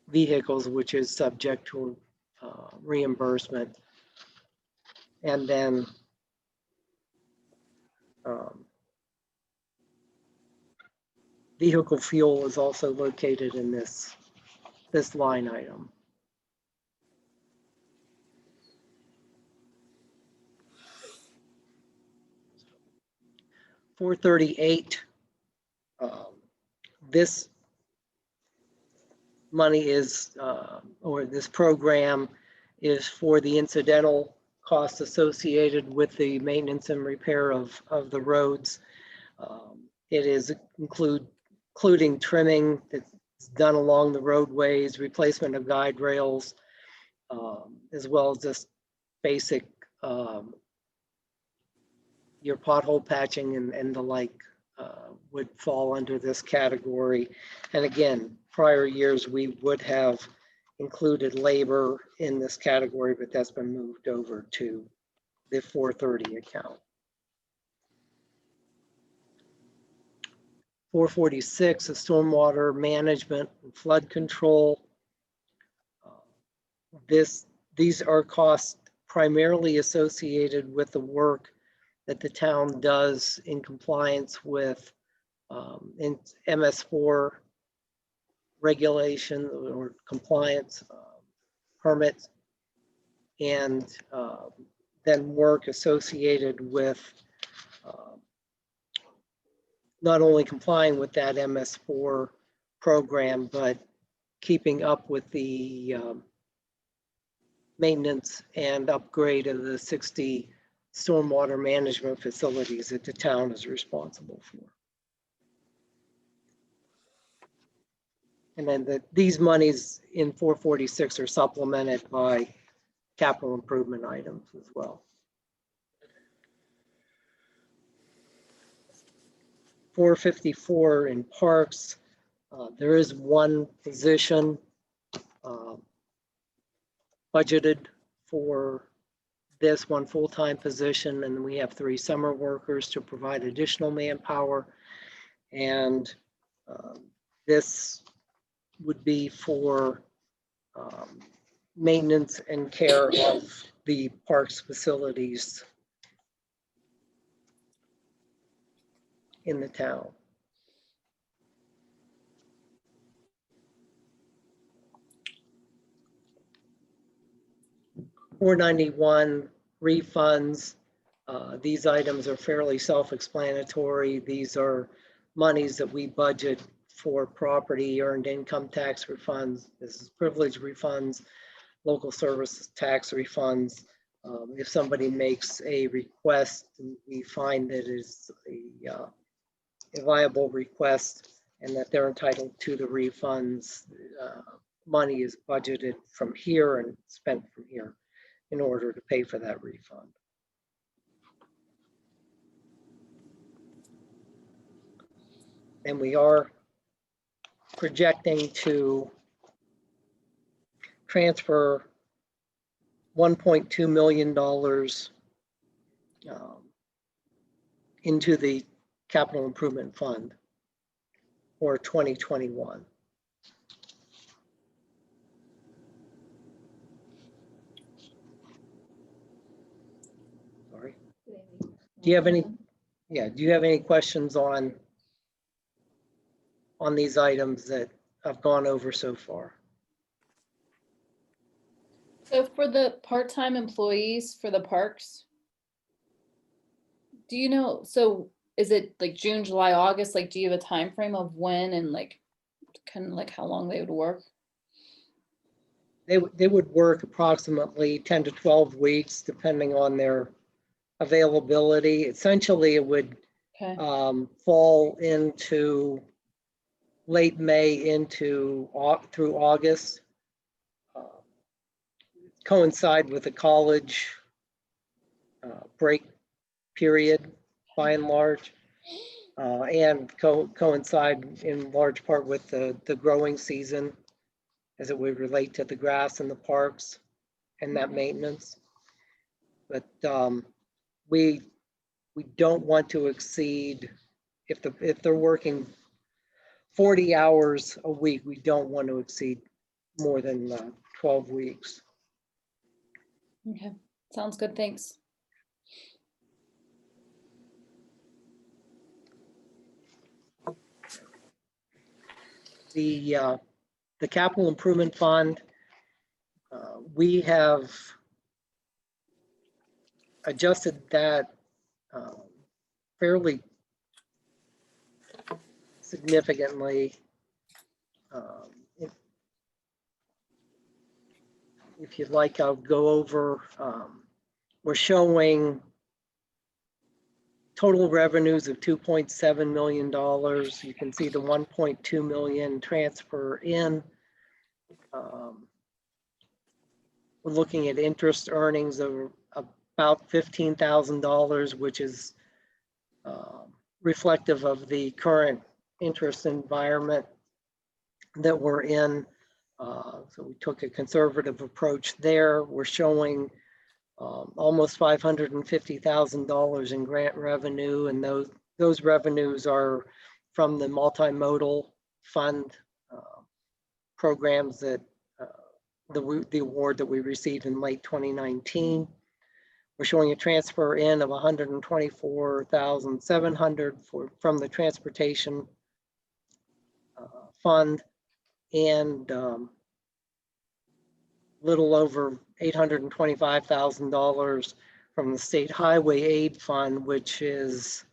vehicles, which is subject to reimbursement. And then vehicle fuel is also located in this line item. $438. This money is, or this program is for the incidental costs associated with the maintenance and repair of the roads. It is including trimming that's done along the roadways, replacement of guide rails, as well as just basic your pothole patching and the like would fall under this category. And again, prior years we would have included labor in this category, but that's been moved over to the 430 account. 446 is stormwater management and flood control. These are costs primarily associated with the work that the town does in compliance with in MS4 regulation or compliance permits, and then work associated with not only complying with that MS4 program, but keeping up with the maintenance and upgrade of the 60 stormwater management facilities that the town is responsible for. And then these monies in 446 are supplemented by capital improvement items as well. 454 in parks, there is one position budgeted for this, one full-time position, and we have 3 summer workers to provide additional manpower. And this would be for maintenance and care of the parks facilities in the town. $491 refunds. These items are fairly self-explanatory. These are monies that we budget for property earned income tax refunds. This is privilege refunds, local services tax refunds. If somebody makes a request, we find that it's a viable request and that they're entitled to the refunds. Money is budgeted from here and spent from here in order to pay for that refund. And we are projecting to transfer $1.2 million into the capital improvement fund for 2021. Sorry. Do you have any? Yeah. Do you have any questions on these items that I've gone over so far? So for the part-time employees for the parks, do you know, so is it like June, July, August? Like, do you have a time frame of when and like kind of like how long they would work? They would work approximately 10 to 12 weeks, depending on their availability. Essentially, it would fall into late May into through August. coincide with the college break period by and large, and coincide in large part with the growing season as it would relate to the grass in the parks and that maintenance. But we don't want to exceed, if they're working 40 hours a week, we don't want to exceed more than 12 weeks. Okay, sounds good, thanks. The capital improvement fund, we have adjusted that fairly significantly. If you'd like, I'll go over, we're showing total revenues of $2.7 million. You can see the 1.2 million transfer in. We're looking at interest earnings of about $15,000, which is reflective of the current interest environment that we're in. So we took a conservative approach there. We're showing almost $550,000 in grant revenue, and those revenues are from the multimodal fund programs that the award that we received in late 2019. We're showing a transfer in of $124,700 from the transportation fund, and little over $825,000 from the state highway aid fund, which is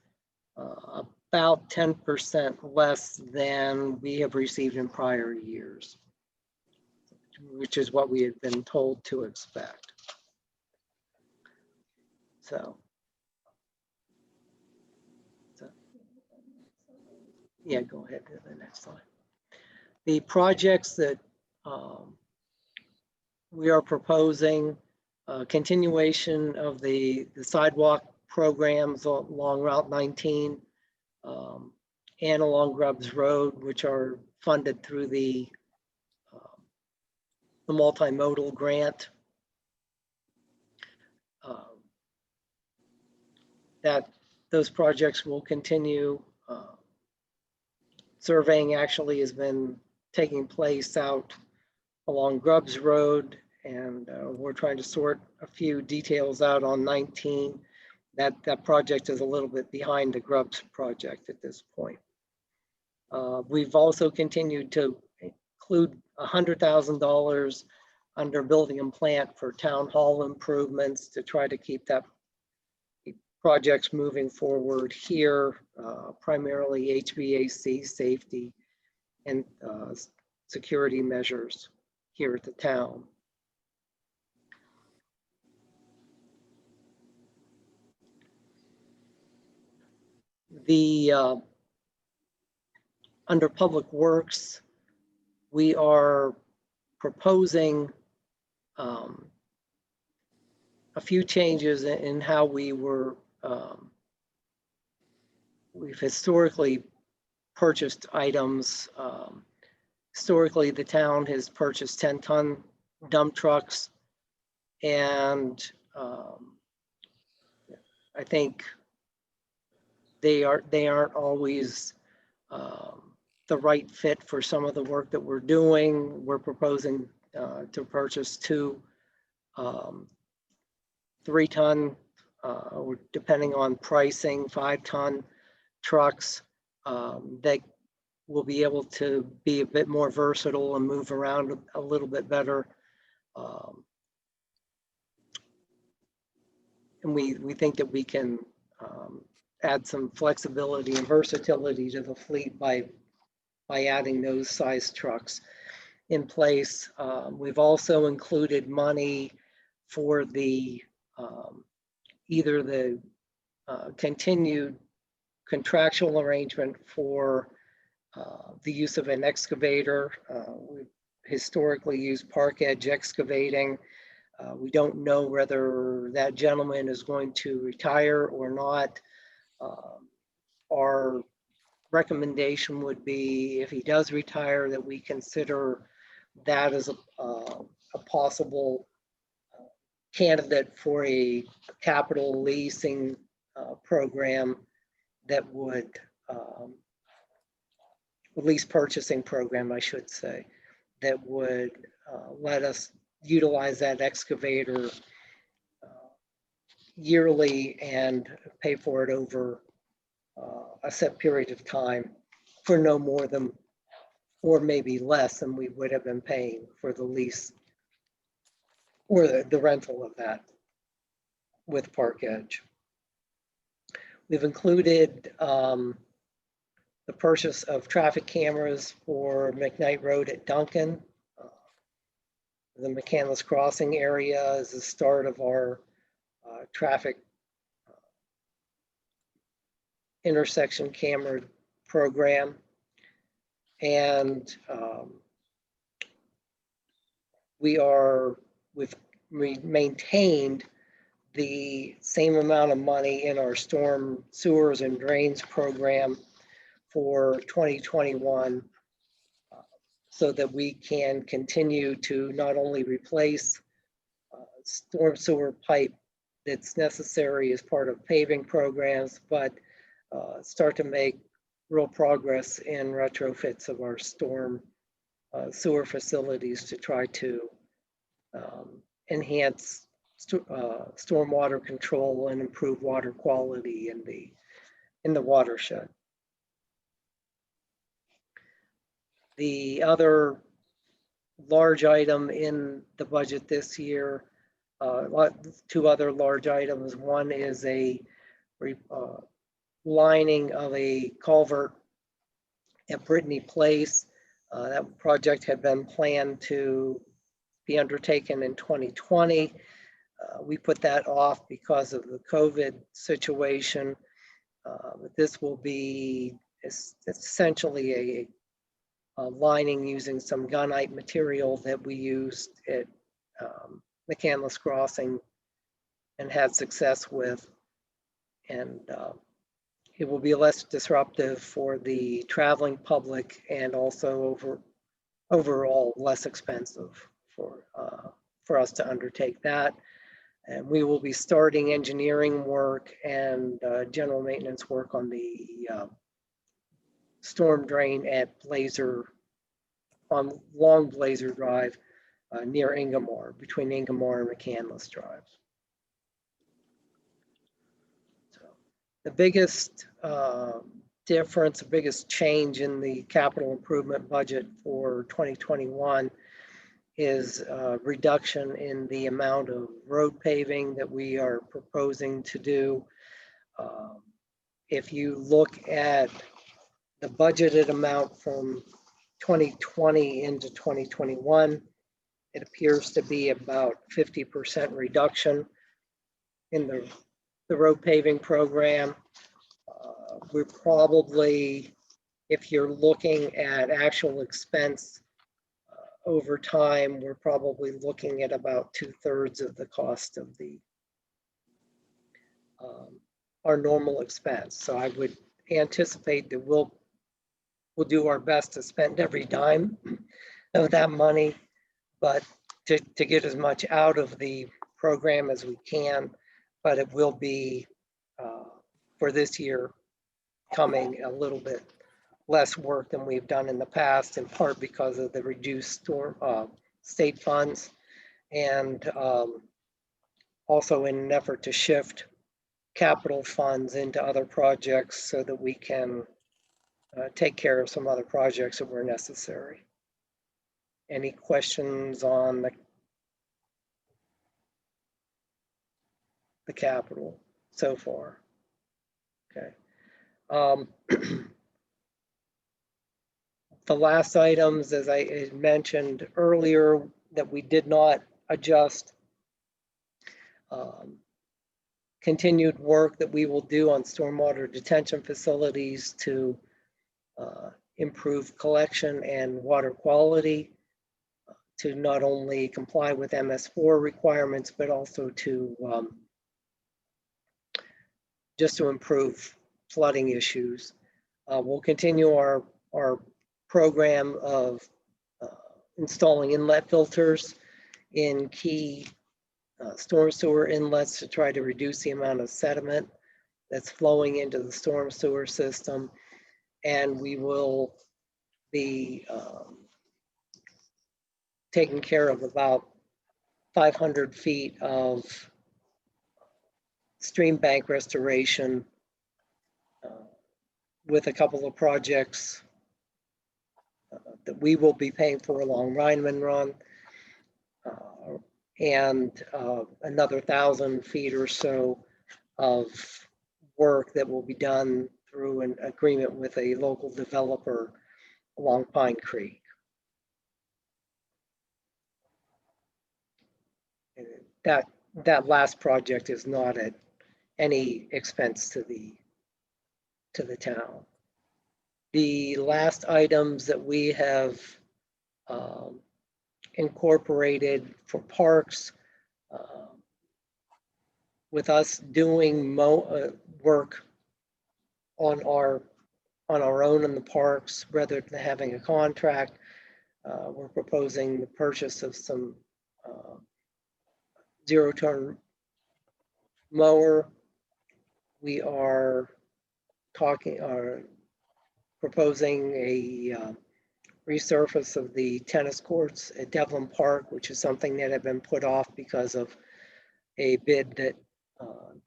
about 10% less than we have received in prior years, which is what we had been told to expect. So yeah, go ahead to the next slide. The projects that we are proposing, continuation of the sidewalk programs along Route 19 and along Grubbs Road, which are funded through the multimodal grant. That those projects will continue. Surveying actually has been taking place out along Grubbs Road, and we're trying to sort a few details out on 19. That project is a little bit behind the Grubbs project at this point. We've also continued to include $100,000 under building and plant for town hall improvements to try to keep that projects moving forward here, primarily HVAC safety and security measures here at the town. Under Public Works, we are proposing a few changes in how we've historically purchased items. Historically, the town has purchased 10-ton dump trucks, and I think they aren't always the right fit for some of the work that we're doing. We're proposing to purchase 2 3-ton, or depending on pricing, 5-ton trucks that will be able to be a bit more versatile and move around a little bit better. And we think that we can add some flexibility and versatility to the fleet by adding those size trucks in place. We've also included money for the either the continued contractual arrangement for the use of an excavator. We've historically used Park Edge Excavating. We don't know whether that gentleman is going to retire or not. Our recommendation would be, if he does retire, that we consider that as a possible candidate for a capital leasing program that would, lease purchasing program, I should say, that would let us utilize that excavator yearly and pay for it over a set period of time for no more than, or maybe less than we would have been paying for the lease or the rental of that with Park Edge. We've included the purchase of traffic cameras for McKnight Road at Duncan. The McCandless Crossing area is the start of our traffic intersection camera program. And we've maintained the same amount of money in our storm sewers and drains program for 2021 so that we can continue to not only replace storm sewer pipe that's necessary as part of paving programs, but start to make real progress in retrofits of our storm sewer facilities to try to enhance stormwater control and improve water quality in the watershed. The other large item in the budget this year, two other large items. One is a lining of a culvert at Brittany Place. That project had been planned to be undertaken in 2020. We put that off because of the COVID situation. But this will be essentially a lining using some gunite material that we used at McCandless Crossing and had success with. And it will be less disruptive for the traveling public and also overall less expensive for us to undertake that. And we will be starting engineering work and general maintenance work on the storm drain at Blazer, on Long Blazer Drive near Ingomar, between Ingomar and McCandless Drives. So the biggest difference, the biggest change in the capital improvement budget for 2021 is a reduction in the amount of road paving that we are proposing to do. If you look at the budgeted amount from 2020 into 2021, it appears to be about 50% reduction in the road paving program. We're probably, if you're looking at actual expense over time, we're probably looking at about 2/3 of the cost of our normal expense. So I would anticipate that we'll do our best to spend every dime of that money, but to get as much out of the program as we can. But it will be for this year coming a little bit less work than we've done in the past, in part because of the reduced state funds, and also in an effort to shift capital funds into other projects so that we can take care of some other projects that were necessary. Any questions on the capital so far? Okay. The last items, as I had mentioned earlier, that we did not adjust, continued work that we will do on stormwater detention facilities to improve collection and water quality. to not only comply with MS4 requirements, but also to just to improve flooding issues. We'll continue our program of installing inlet filters in key storm sewer inlets to try to reduce the amount of sediment that's flowing into the storm sewer system. And we will be taking care of about 500 feet of stream bank restoration with a couple of projects that we will be paying for along Rhineman Run, and another 1,000 feet or so of work that will be done through an agreement with a local developer along Pine Creek. And that last project is not at any expense to the town. The last items that we have incorporated for parks, with us doing work on our own in the parks rather than having a contract, we're proposing the purchase of some zero-turn mower. We are proposing a resurface of the tennis courts at Devlin Park, which is something that had been put off because of a bid that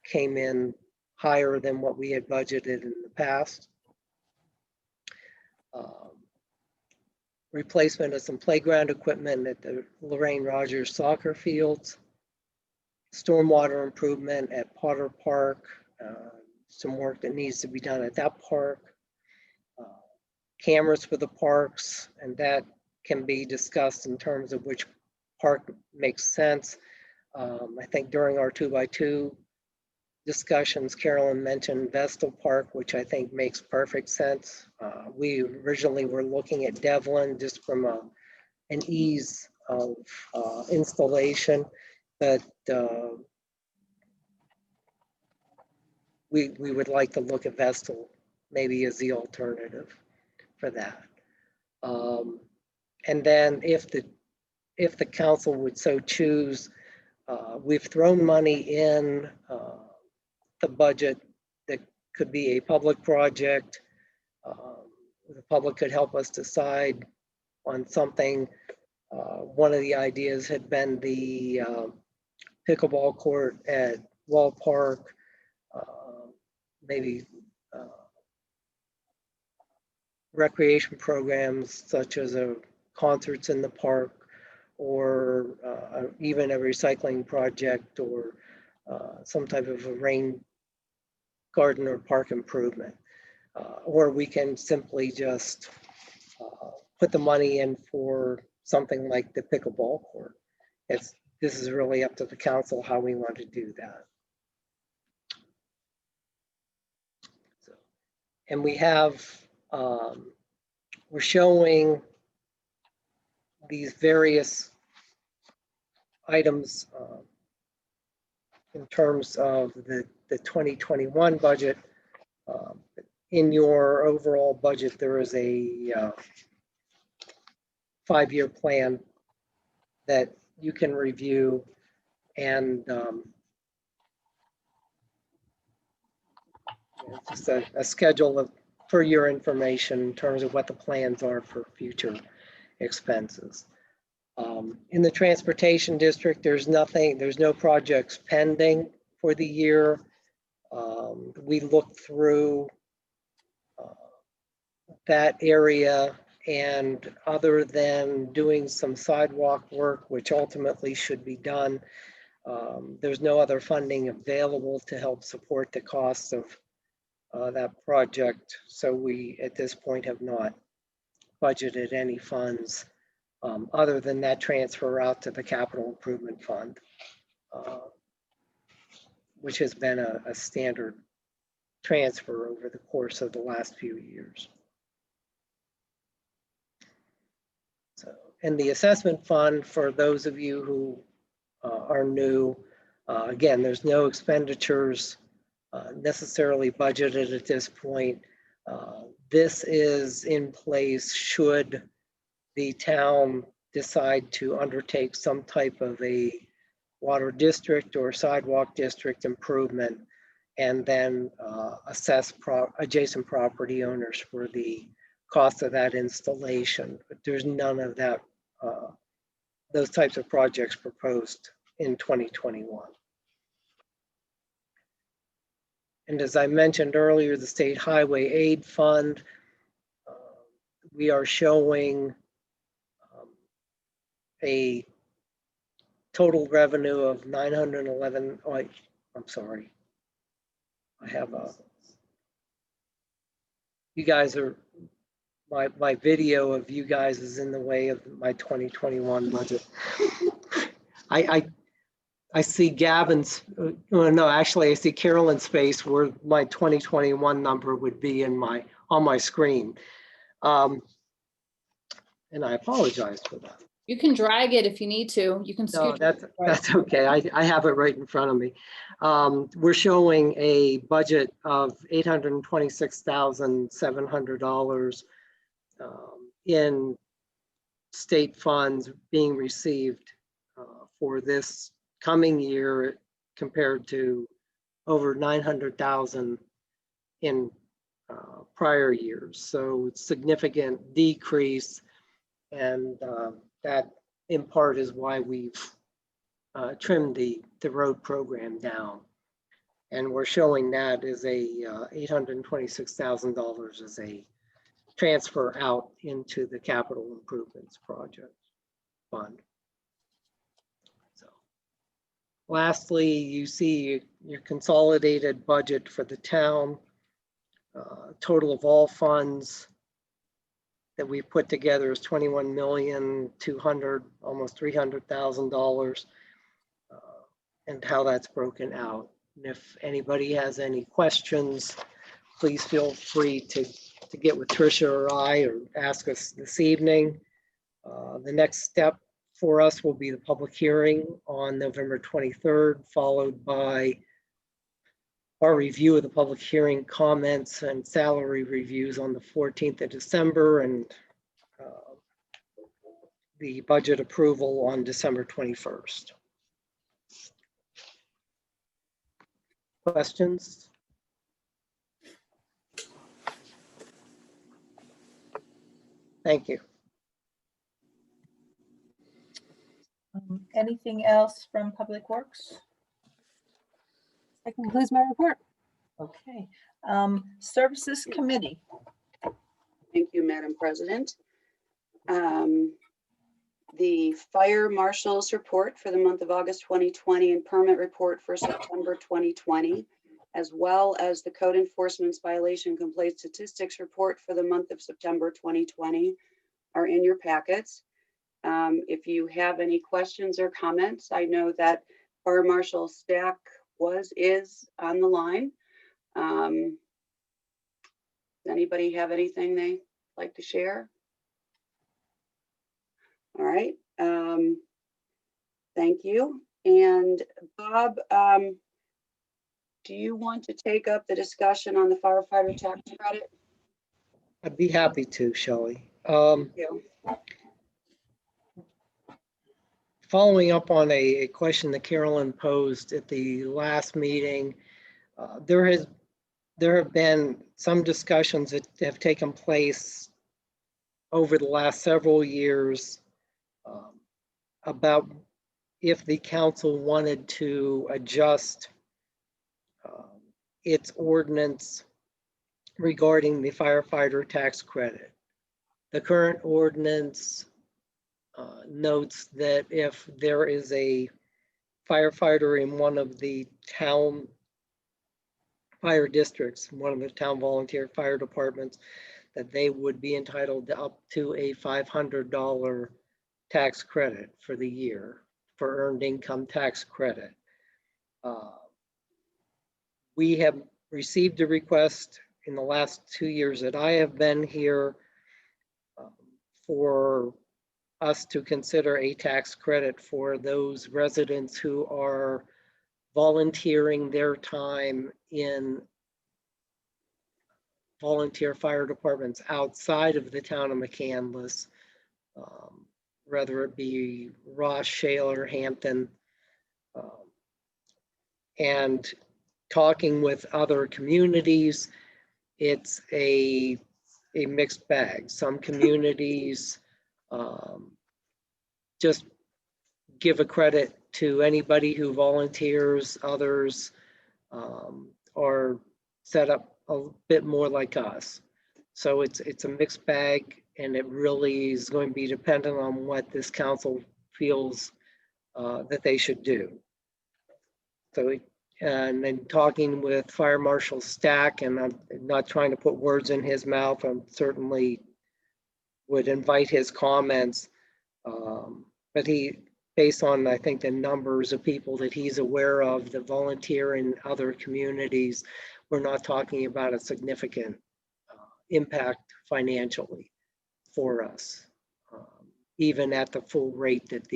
came in higher than what we had budgeted in the past. Replacement of some playground equipment at the Lorraine Rogers soccer fields. Stormwater improvement at Potter Park. Some work that needs to be done at that park. Cameras for the parks, and that can be discussed in terms of which park makes sense. I think during our 2x2 discussions, Carolyn mentioned Vestal Park, which I think makes perfect sense. We originally were looking at Devlin just from an ease of installation, but we would like to look at Vestal maybe as the alternative for that. And then if the council would so choose, we've thrown money in the budget that could be a public project. The public could help us decide on something. One of the ideas had been the pickleball court at Wall Park, maybe recreation programs such as concerts in the park, or even a recycling project, or some type of a rain garden or park improvement. Or we can simply just put the money in for something like the pickleball court. This is really up to the council how we want to do that. So, and we have, we're showing these various items in terms of the 2021 budget. In your overall budget, there is a 5-year plan that you can review, and just a schedule for your information in terms of what the plans are for future expenses. In the transportation district, there's no projects pending for the year. We looked through that area, and other than doing some sidewalk work, which ultimately should be done, there's no other funding available to help support the cost of that project. So we, at this point, have not budgeted any funds other than that transfer out to the capital improvement fund, which has been a standard transfer over the course of the last few years. So and the assessment fund, for those of you who are new, again, there's no expenditures necessarily budgeted at this point. This is in place should the town decide to undertake some type of a water district or sidewalk district improvement, and then assess adjacent property owners for the cost of that installation. But there's none of that, those types of projects proposed in 2021. And as I mentioned earlier, the State Highway Aid Fund, we are showing a total revenue of 911. Oh, I'm sorry. I have a, you guys are, my video of you guys is in the way of my 2021 budget. I see Gavin's, no, actually I see Carolyn's face where my 2021 number would be in on my screen. And I apologize for that. You can drag it if you need to. You can No, scoot. that's okay. I have it right in front of me. We're showing a budget of $826,700 in state funds being received for this coming year, compared to over 900,000 in prior years. So it's significant decrease, and that in part is why we've trimmed the road program down. And we're showing that as a $826,000 as a transfer out into the capital improvements project fund. So lastly, you see your consolidated budget for the town, total of all funds that we've put together is $21,200,000, almost $300,000, and how that's broken out. And if anybody has any questions, please feel free to get with Tricia or I, or ask us this evening. The next step for us will be the public hearing on November 23rd, followed by our review of the public hearing comments and salary reviews on the 14th of December, and the budget approval on December 21st. Questions? Thank you. Anything else from Public Works? That concludes my report. Okay. Services Committee. Thank you, Madam President. The Fire Marshal's report for the month of August 2020 and permit report for September 2020, as well as the Code Enforcement's violation complaint statistics report for the month of September 2020 are in your packets. If you have any questions or comments, I know that Fire Marshal Stack is on the line. Does anybody have anything they like to share? All right. Thank you. And Bob, do you want to take up the discussion on the firefighter tax credit? I'd be happy to, Shelley. Thank you. Following up on a question that Carolyn posed at the last meeting, there have been some discussions that have taken place over the last several years about if the council wanted to adjust its ordinance regarding the firefighter tax credit. The current ordinance notes that if there is a firefighter in one of the town fire districts, one of the town volunteer fire departments, that they would be entitled to up to a $500 tax credit for the year for earned income tax credit. We have received a request in the last 2 years that I have been here for us to consider a tax credit for those residents who are volunteering their time in volunteer fire departments outside of the town of McCandless, whether it be Ross, Shale, or Hampton. And talking with other communities, it's a mixed bag. Some communities just give a credit to anybody who volunteers. Others are set up a bit more like us. So it's a mixed bag, and it really is going to be dependent on what this council feels that they should do. So, and then talking with Fire Marshal Stack, and I'm not trying to put words in his mouth, I certainly would invite his comments. But he, based on, I think, the numbers of people that he's aware of that volunteer in other communities, we're not talking about a significant impact financially for us, even at the full rate that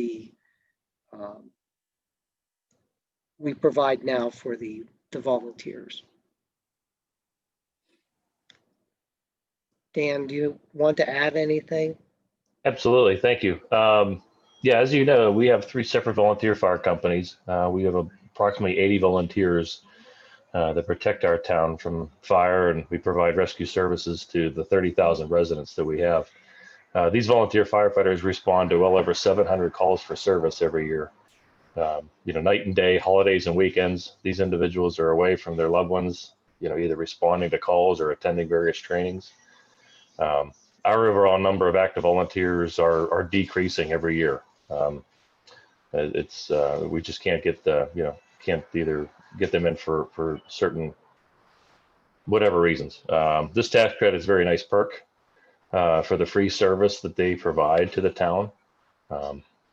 we provide now for the volunteers. Dan, do you want to add anything? Absolutely, thank you. Yeah, as you know, we have 3 separate volunteer fire companies. We have approximately 80 volunteers that protect our town from fire, and we provide rescue services to the 30,000 residents that we have. These volunteer firefighters respond to well over 700 calls for service every year. Night and day, holidays and weekends, these individuals are away from their loved ones, either responding to calls or attending various trainings. Our overall number of active volunteers are decreasing every year. We just can't get can't either get them in for certain whatever reasons. This tax credit is a very nice perk for the free service that they provide to the town.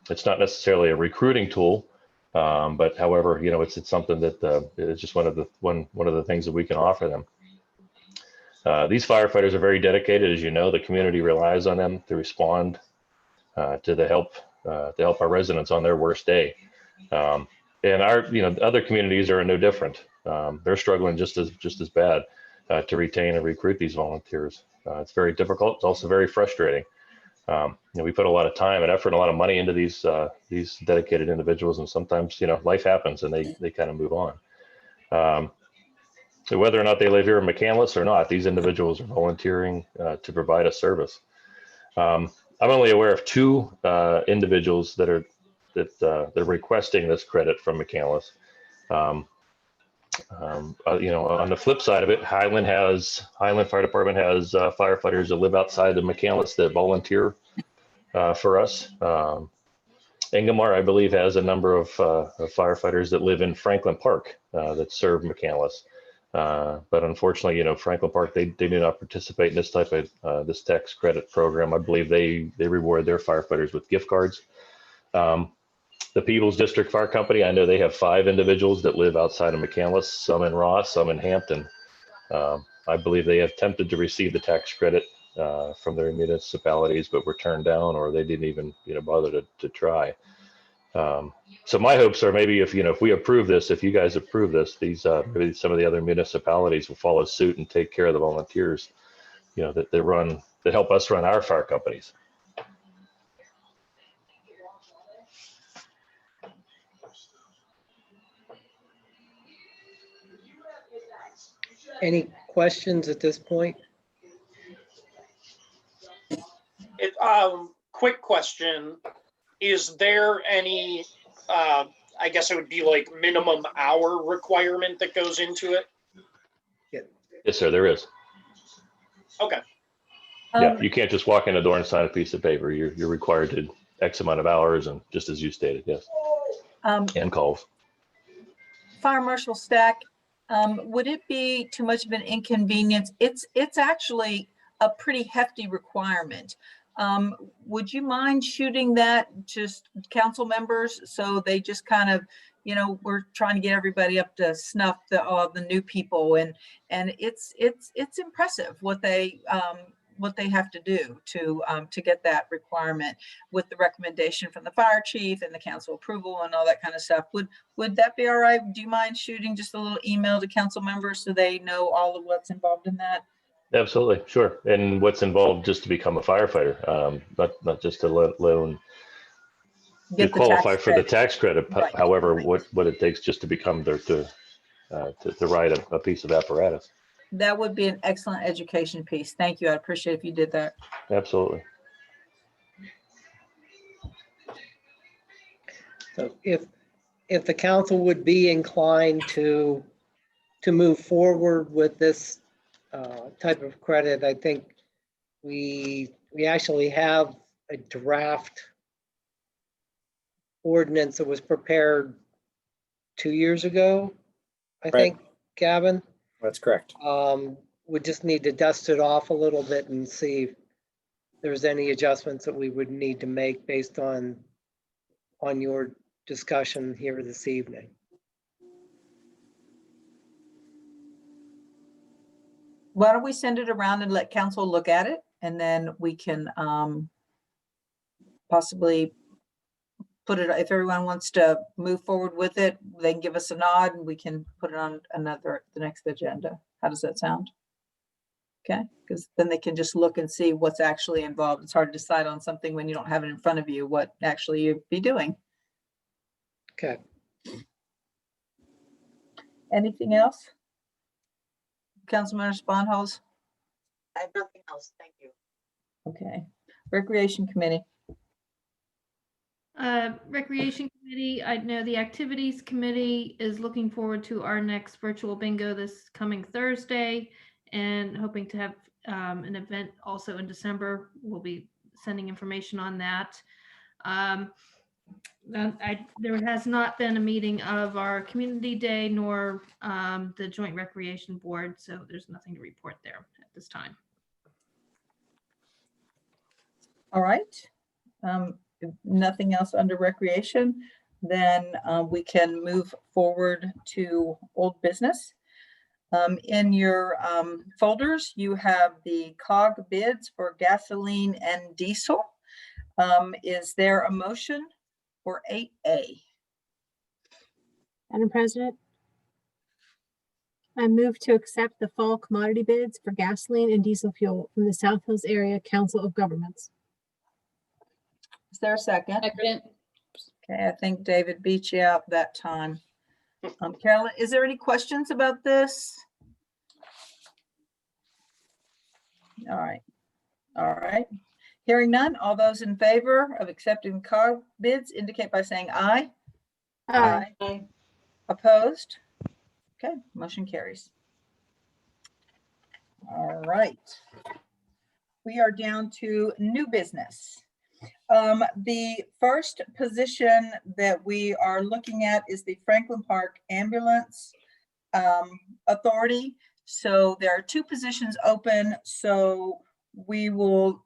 It's not necessarily a recruiting tool, but however, it's something that it's just one of the things that we can offer them. These firefighters are very dedicated, as you know. The community relies on them to respond to help our residents on their worst day. And our other communities are no different. They're struggling just as bad to retain and recruit these volunteers. It's very difficult. It's also very frustrating. We put a lot of time and effort and a lot of money into these dedicated individuals, and sometimes life happens and they kind of move on. So whether or not they live here in McCandless or not, these individuals are volunteering to provide a service. I'm only aware of 2 individuals that are requesting this credit from McCandless. On the flip side of it, Highland Fire Department has firefighters that live outside of McCandless that volunteer for us. Ingomar, I believe, has a number of firefighters that live in Franklin Park that serve McCandless. But unfortunately, Franklin Park, they do not participate in this type of this tax credit program. I believe they reward their firefighters with gift cards. The Peebles District Fire Company, I know they have 5 individuals that live outside of McCandless, some in Ross, some in Hampton. I believe they have attempted to receive the tax credit from their municipalities, but were turned down, or they didn't even bother to try. So my hopes are maybe if we approve this, if you guys approve this, these maybe some of the other municipalities will follow suit and take care of the volunteers, that help us run our fire companies. Any questions at this point? Quick question. Is there any, I guess it would be like minimum hour requirement that goes into it? Yes, sir, there is. Okay. Yeah, you can't just walk in the door and sign a piece of paper. You're required to X amount of hours, and just as you stated, yes. And calls. Fire Marshal Stack, would it be too much of an inconvenience? It's actually a pretty hefty requirement. Would you mind shooting that just council members, so they just kind of, we're trying to get everybody up to snuff, the new people, and it's impressive what they what they have to do to get that requirement with the recommendation from the fire chief and the council approval and all that kind of stuff. Would that be all right? Do you mind shooting just a little email to council members so they know all of what's involved in that? Absolutely, sure. And what's involved just to become a firefighter, not just to let alone to qualify for the tax credit. Right. However, what it takes just to become to ride a piece of apparatus. That would be an excellent education piece. Thank you. I appreciate if you did that. Absolutely. So if the council would be inclined to move forward with this type of credit, I think we actually have a draft ordinance that was prepared 2 years ago, I think, Gavin. That's correct. We just need to dust it off a little bit and see if there's any adjustments that we would need to make based on your discussion here this evening. Why don't we send it around and let council look at it, and then we can possibly put it, if everyone wants to move forward with it, they can give us a nod and we can put it on the next agenda. How does that sound? Okay, because then they can just look and see what's actually involved. It's hard to decide on something when you don't have it in front of you, what actually you'd be doing. Okay. Anything else? Councilmember Sponholz? I have nothing else. Thank you. Okay. Recreation Committee. Recreation Committee, I know the Activities Committee is looking forward to our next virtual bingo this coming Thursday and hoping to have an event also in December. We'll be sending information on that. There has not been a meeting of our Community Day nor the Joint Recreation Board, so there's nothing to report there at this time. All right. If nothing else under recreation, then we can move forward to old business. In your folders, you have the COG bids for gasoline and diesel. Is there a motion for 8A? Madam President, I move to accept the fall commodity bids for gasoline and diesel fuel from the South Hills Area Council of Governments. Is there a second? Second. Okay, I think David beat you out that time. Carolyn, is there any questions about this? All right. All right. Hearing none, all those in favor of accepting COG bids indicate by saying aye. Aye. Aye. Opposed? Okay, motion carries. All right. We are down to new business. The first position that we are looking at is the Franklin Park Ambulance Authority. So there are 2 positions open, so we will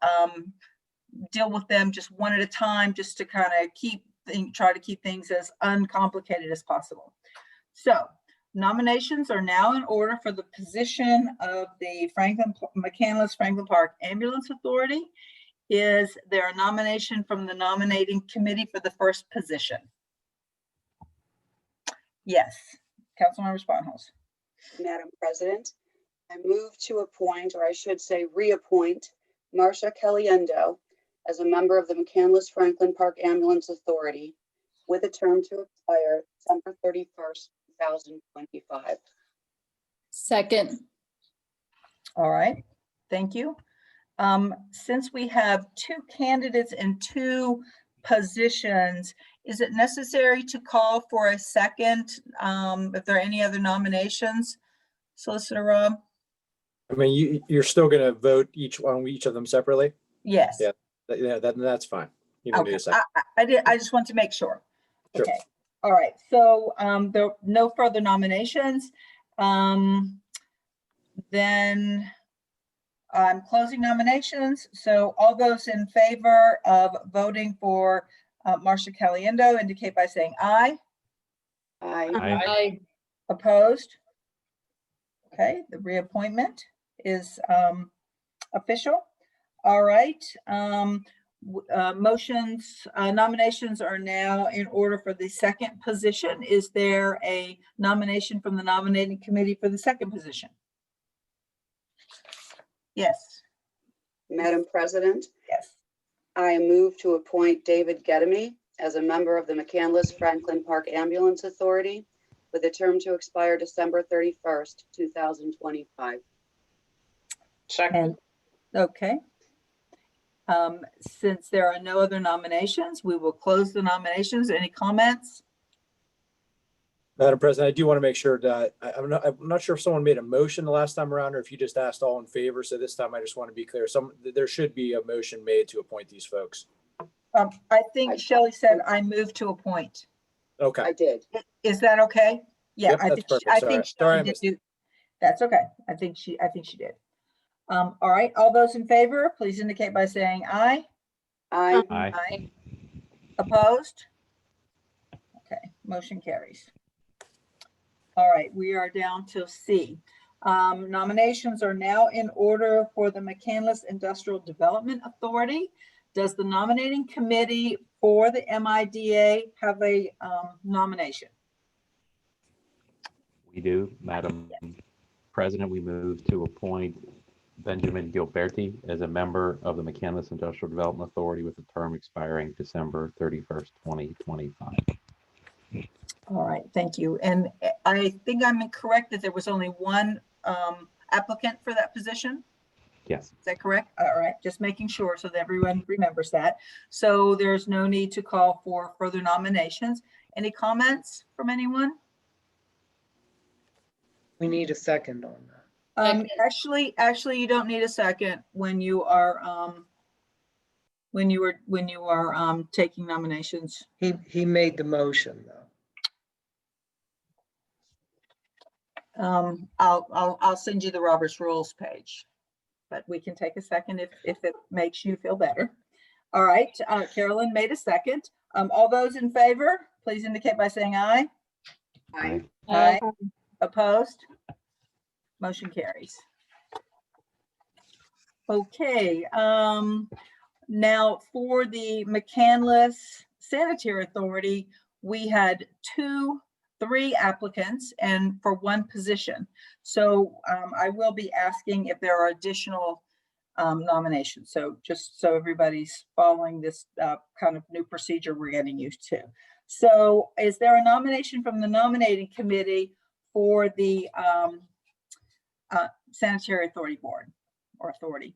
deal with them just one at a time, just to kind of try to keep things as uncomplicated as possible. So nominations are now in order for the position of the McCandless Franklin Park Ambulance Authority. Is there a nomination from the nominating committee for the first position? Yes, Councilmember Sponholz. Madam President, I move to appoint, or I should say reappoint, Marcia Caliendo as a member of the McCandless Franklin Park Ambulance Authority with a term to expire December 31st, 2025. Second. All right, thank you. Since we have 2 candidates and 2 positions, is it necessary to call for a second if there are any other nominations? Solicitor Rob? I mean, you're still going to vote each of them separately? Yes. Yeah, that's fine. You don't need a second. I just want to make sure. Sure. Okay. All right. So there are no further nominations. Then I'm closing nominations. So all those in favor of voting for Marcia Caliendo indicate by saying aye. Aye. Aye. Opposed? Okay, the reappointment is official. All right. Nominations are now in order for the second position. Is there a nomination from the nominating committee for the second position? Yes. Madam President, Yes. I move to appoint David Gedemy as a member of the McCandless Franklin Park Ambulance Authority with a term to expire December 31st, 2025. Second. Okay. Since there are no other nominations, we will close the nominations. Any comments? Madam President, I do want to make sure that I'm not sure if someone made a motion the last time around or if you just asked all in favor. So this time I just want to be clear. There should be a motion made to appoint these folks. I think Shelley said I move to appoint. Okay. I did. Is that okay? Yeah, Yep, that's perfect. I Sorry. think Sorry, I Shelley did missed do. That's okay. I think she did. All right, all those in favor, please indicate by saying aye. Aye. Aye. Opposed? Okay, motion carries. All right, we are down to C. Nominations are now in order for the McCandless Industrial Development Authority. Does the nominating committee for the MIDA have a nomination? We do, Madam President. We move to appoint Benjamin Gilberti as a member of the McCandless Industrial Development Authority with a term expiring December 31st, 2025. All right, thank you. And I think I'm correct that there was only one applicant for that position? Yes. Is that correct? All right, just making sure so that everyone remembers that. So there's no need to call for further nominations. Any comments from anyone? We need a second on that. Actually, you don't need a second when you are taking nominations. He made the motion though. I'll send you the Robert's Rules page, but we can take a second if it makes you feel better. All right, Carolyn made a second. All those in favor, please indicate by saying aye. Aye. Aye. Opposed? Motion carries. Okay, now for the McCandless Sanitary Authority, we had three applicants and for one position. So I will be asking if there are additional nominations. So just so everybody's following this kind of new procedure we're getting used to. So is there a nomination from the nominating committee for the Sanitary Authority Board or Authority?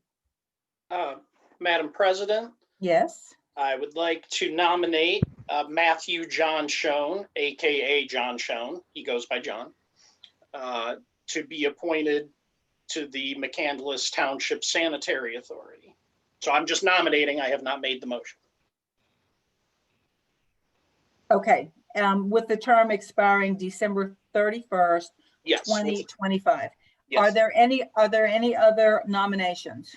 Madam President, Yes. I would like to nominate Matthew John Schoen, AKA John Schoen, he goes by John, to be appointed to the McCandless Township Sanitary Authority. So I'm just nominating, I have not made the motion. Okay, with the term expiring December 31st, Yes. 2025. Yes. Are there any other nominations?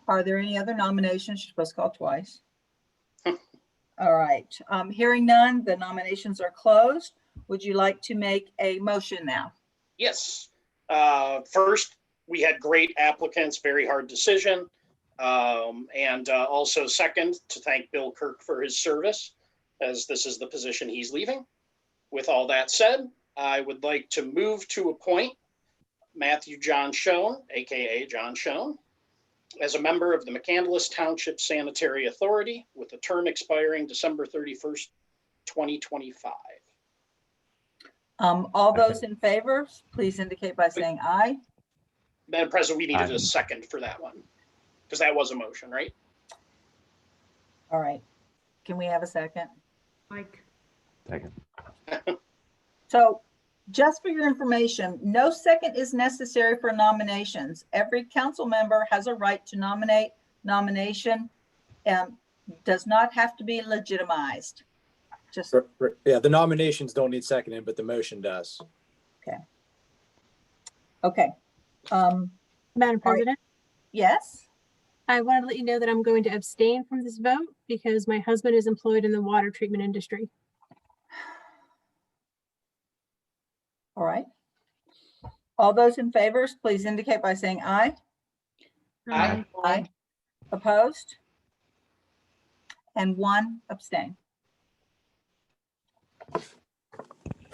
Are there any other nominations? You're supposed to call twice. All right, hearing none, the nominations are closed. Would you like to make a motion now? Yes. First, we had great applicants, very hard decision. And also second, to thank Bill Kirk for his service, as this is the position he's leaving. With all that said, I would like to move to appoint Matthew John Schoen, AKA John Schoen, as a member of the McCandless Township Sanitary Authority with a term expiring December 31st, 2025. All those in favor, please indicate by saying aye. Madam President, we needed Aye. a second for that one, because that was a motion, right? All right, can we have a second? Mike. Second. So just for your information, no second is necessary for nominations. Every council member has a right to nominate. Nomination does not have to be legitimized. Just Yeah, the nominations don't need seconding, but the motion does. okay. Madam President, Yes. I wanted to let you know that I'm going to abstain from this vote because my husband is employed in the water treatment industry. All right. All those in favor, please indicate by saying aye. Aye. Aye. Opposed? And 1 abstain.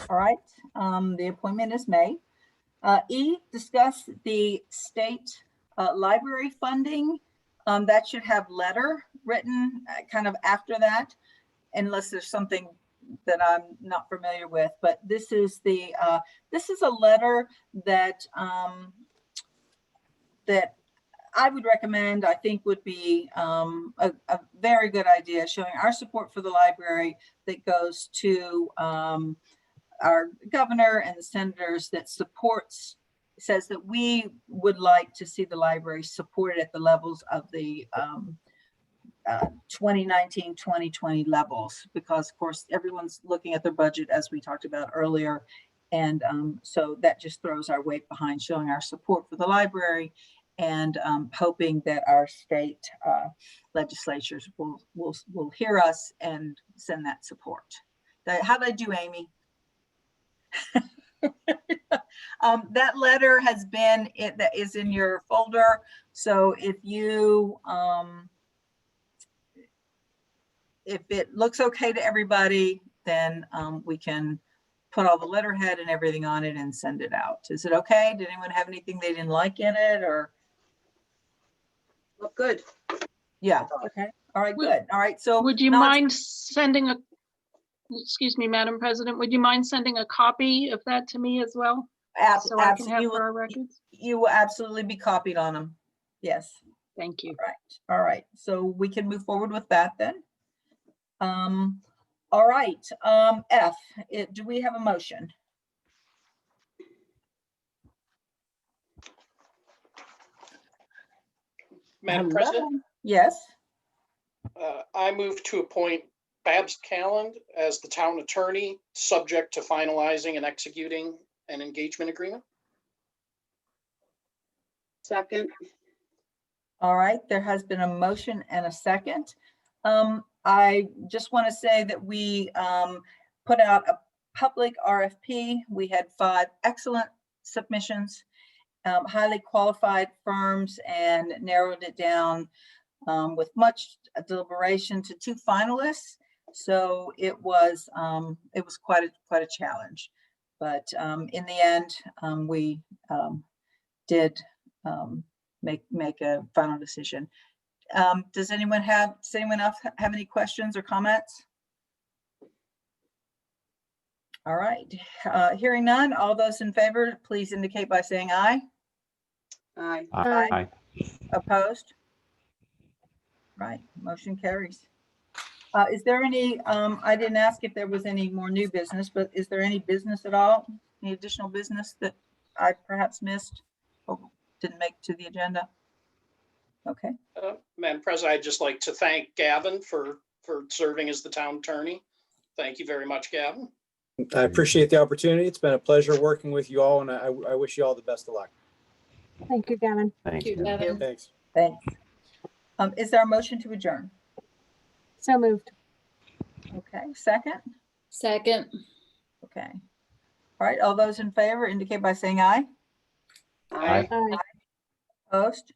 All right, the appointment is made. E, discuss the state library funding. That should have letter written kind of after that, unless there's something that I'm not familiar with. But this is the this is a letter that that I would recommend, I think would be a very good idea, showing our support for the library that goes to our governor and the senators, that supports, says that we would like to see the library supported at the levels of the 2019-2020 levels, because of course everyone's looking at their budget, as we talked about earlier. And so that just throws our weight behind showing our support for the library, and hoping that our state legislatures will hear us and send that support. How'd I do, Amy? That letter has been, that is in your folder. So if you, if it looks okay to everybody, then we can put all the letterhead and everything on it and send it out. Is it okay? Did anyone have anything they didn't like in it, or? Look good. Yeah, okay. All right, good. All right, so. Would you mind sending a, excuse me, Madam President, would you mind sending a copy of that to me as well? So I can have for our records? You will absolutely be copied on them. Yes. Thank you. All right. All right. So we can move forward with that then. All right. F, do we have a motion? Madam President? Yes. I move to appoint Babs Calland as the town attorney, subject to finalizing and executing an engagement agreement. Second. All right, there has been a motion and a second. I just want to say that we put out a public RFP. We had 5 excellent submissions, highly qualified firms, and narrowed it down with much deliberation to 2 finalists. So it was quite a challenge, but in the end, we did make a final decision. Does anyone else have any questions or comments? All right, hearing none, all those in favor, please indicate by saying aye. Aye. Aye. Opposed? Right, motion carries. Is there any, I didn't ask if there was any more new business, but is there any business at all? Any additional business that I perhaps missed or didn't make to the agenda? Okay. Madam President, I'd just like to thank Gavin for serving as the town attorney. Thank you very much, Gavin. I appreciate the opportunity. It's been a pleasure working with you all, and I wish you all the best of luck. Thank you, Gavin. Thank you. Gavin. Thanks. Thanks. Is there a motion to adjourn? So moved. Okay, second? Second. Okay. All right, all those in favor indicate by saying aye. Aye. Aye. Opposed?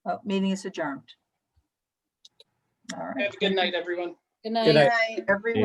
Oh, meeting is adjourned. All right. Have a good night, everyone. Good night. Good night. Everyone.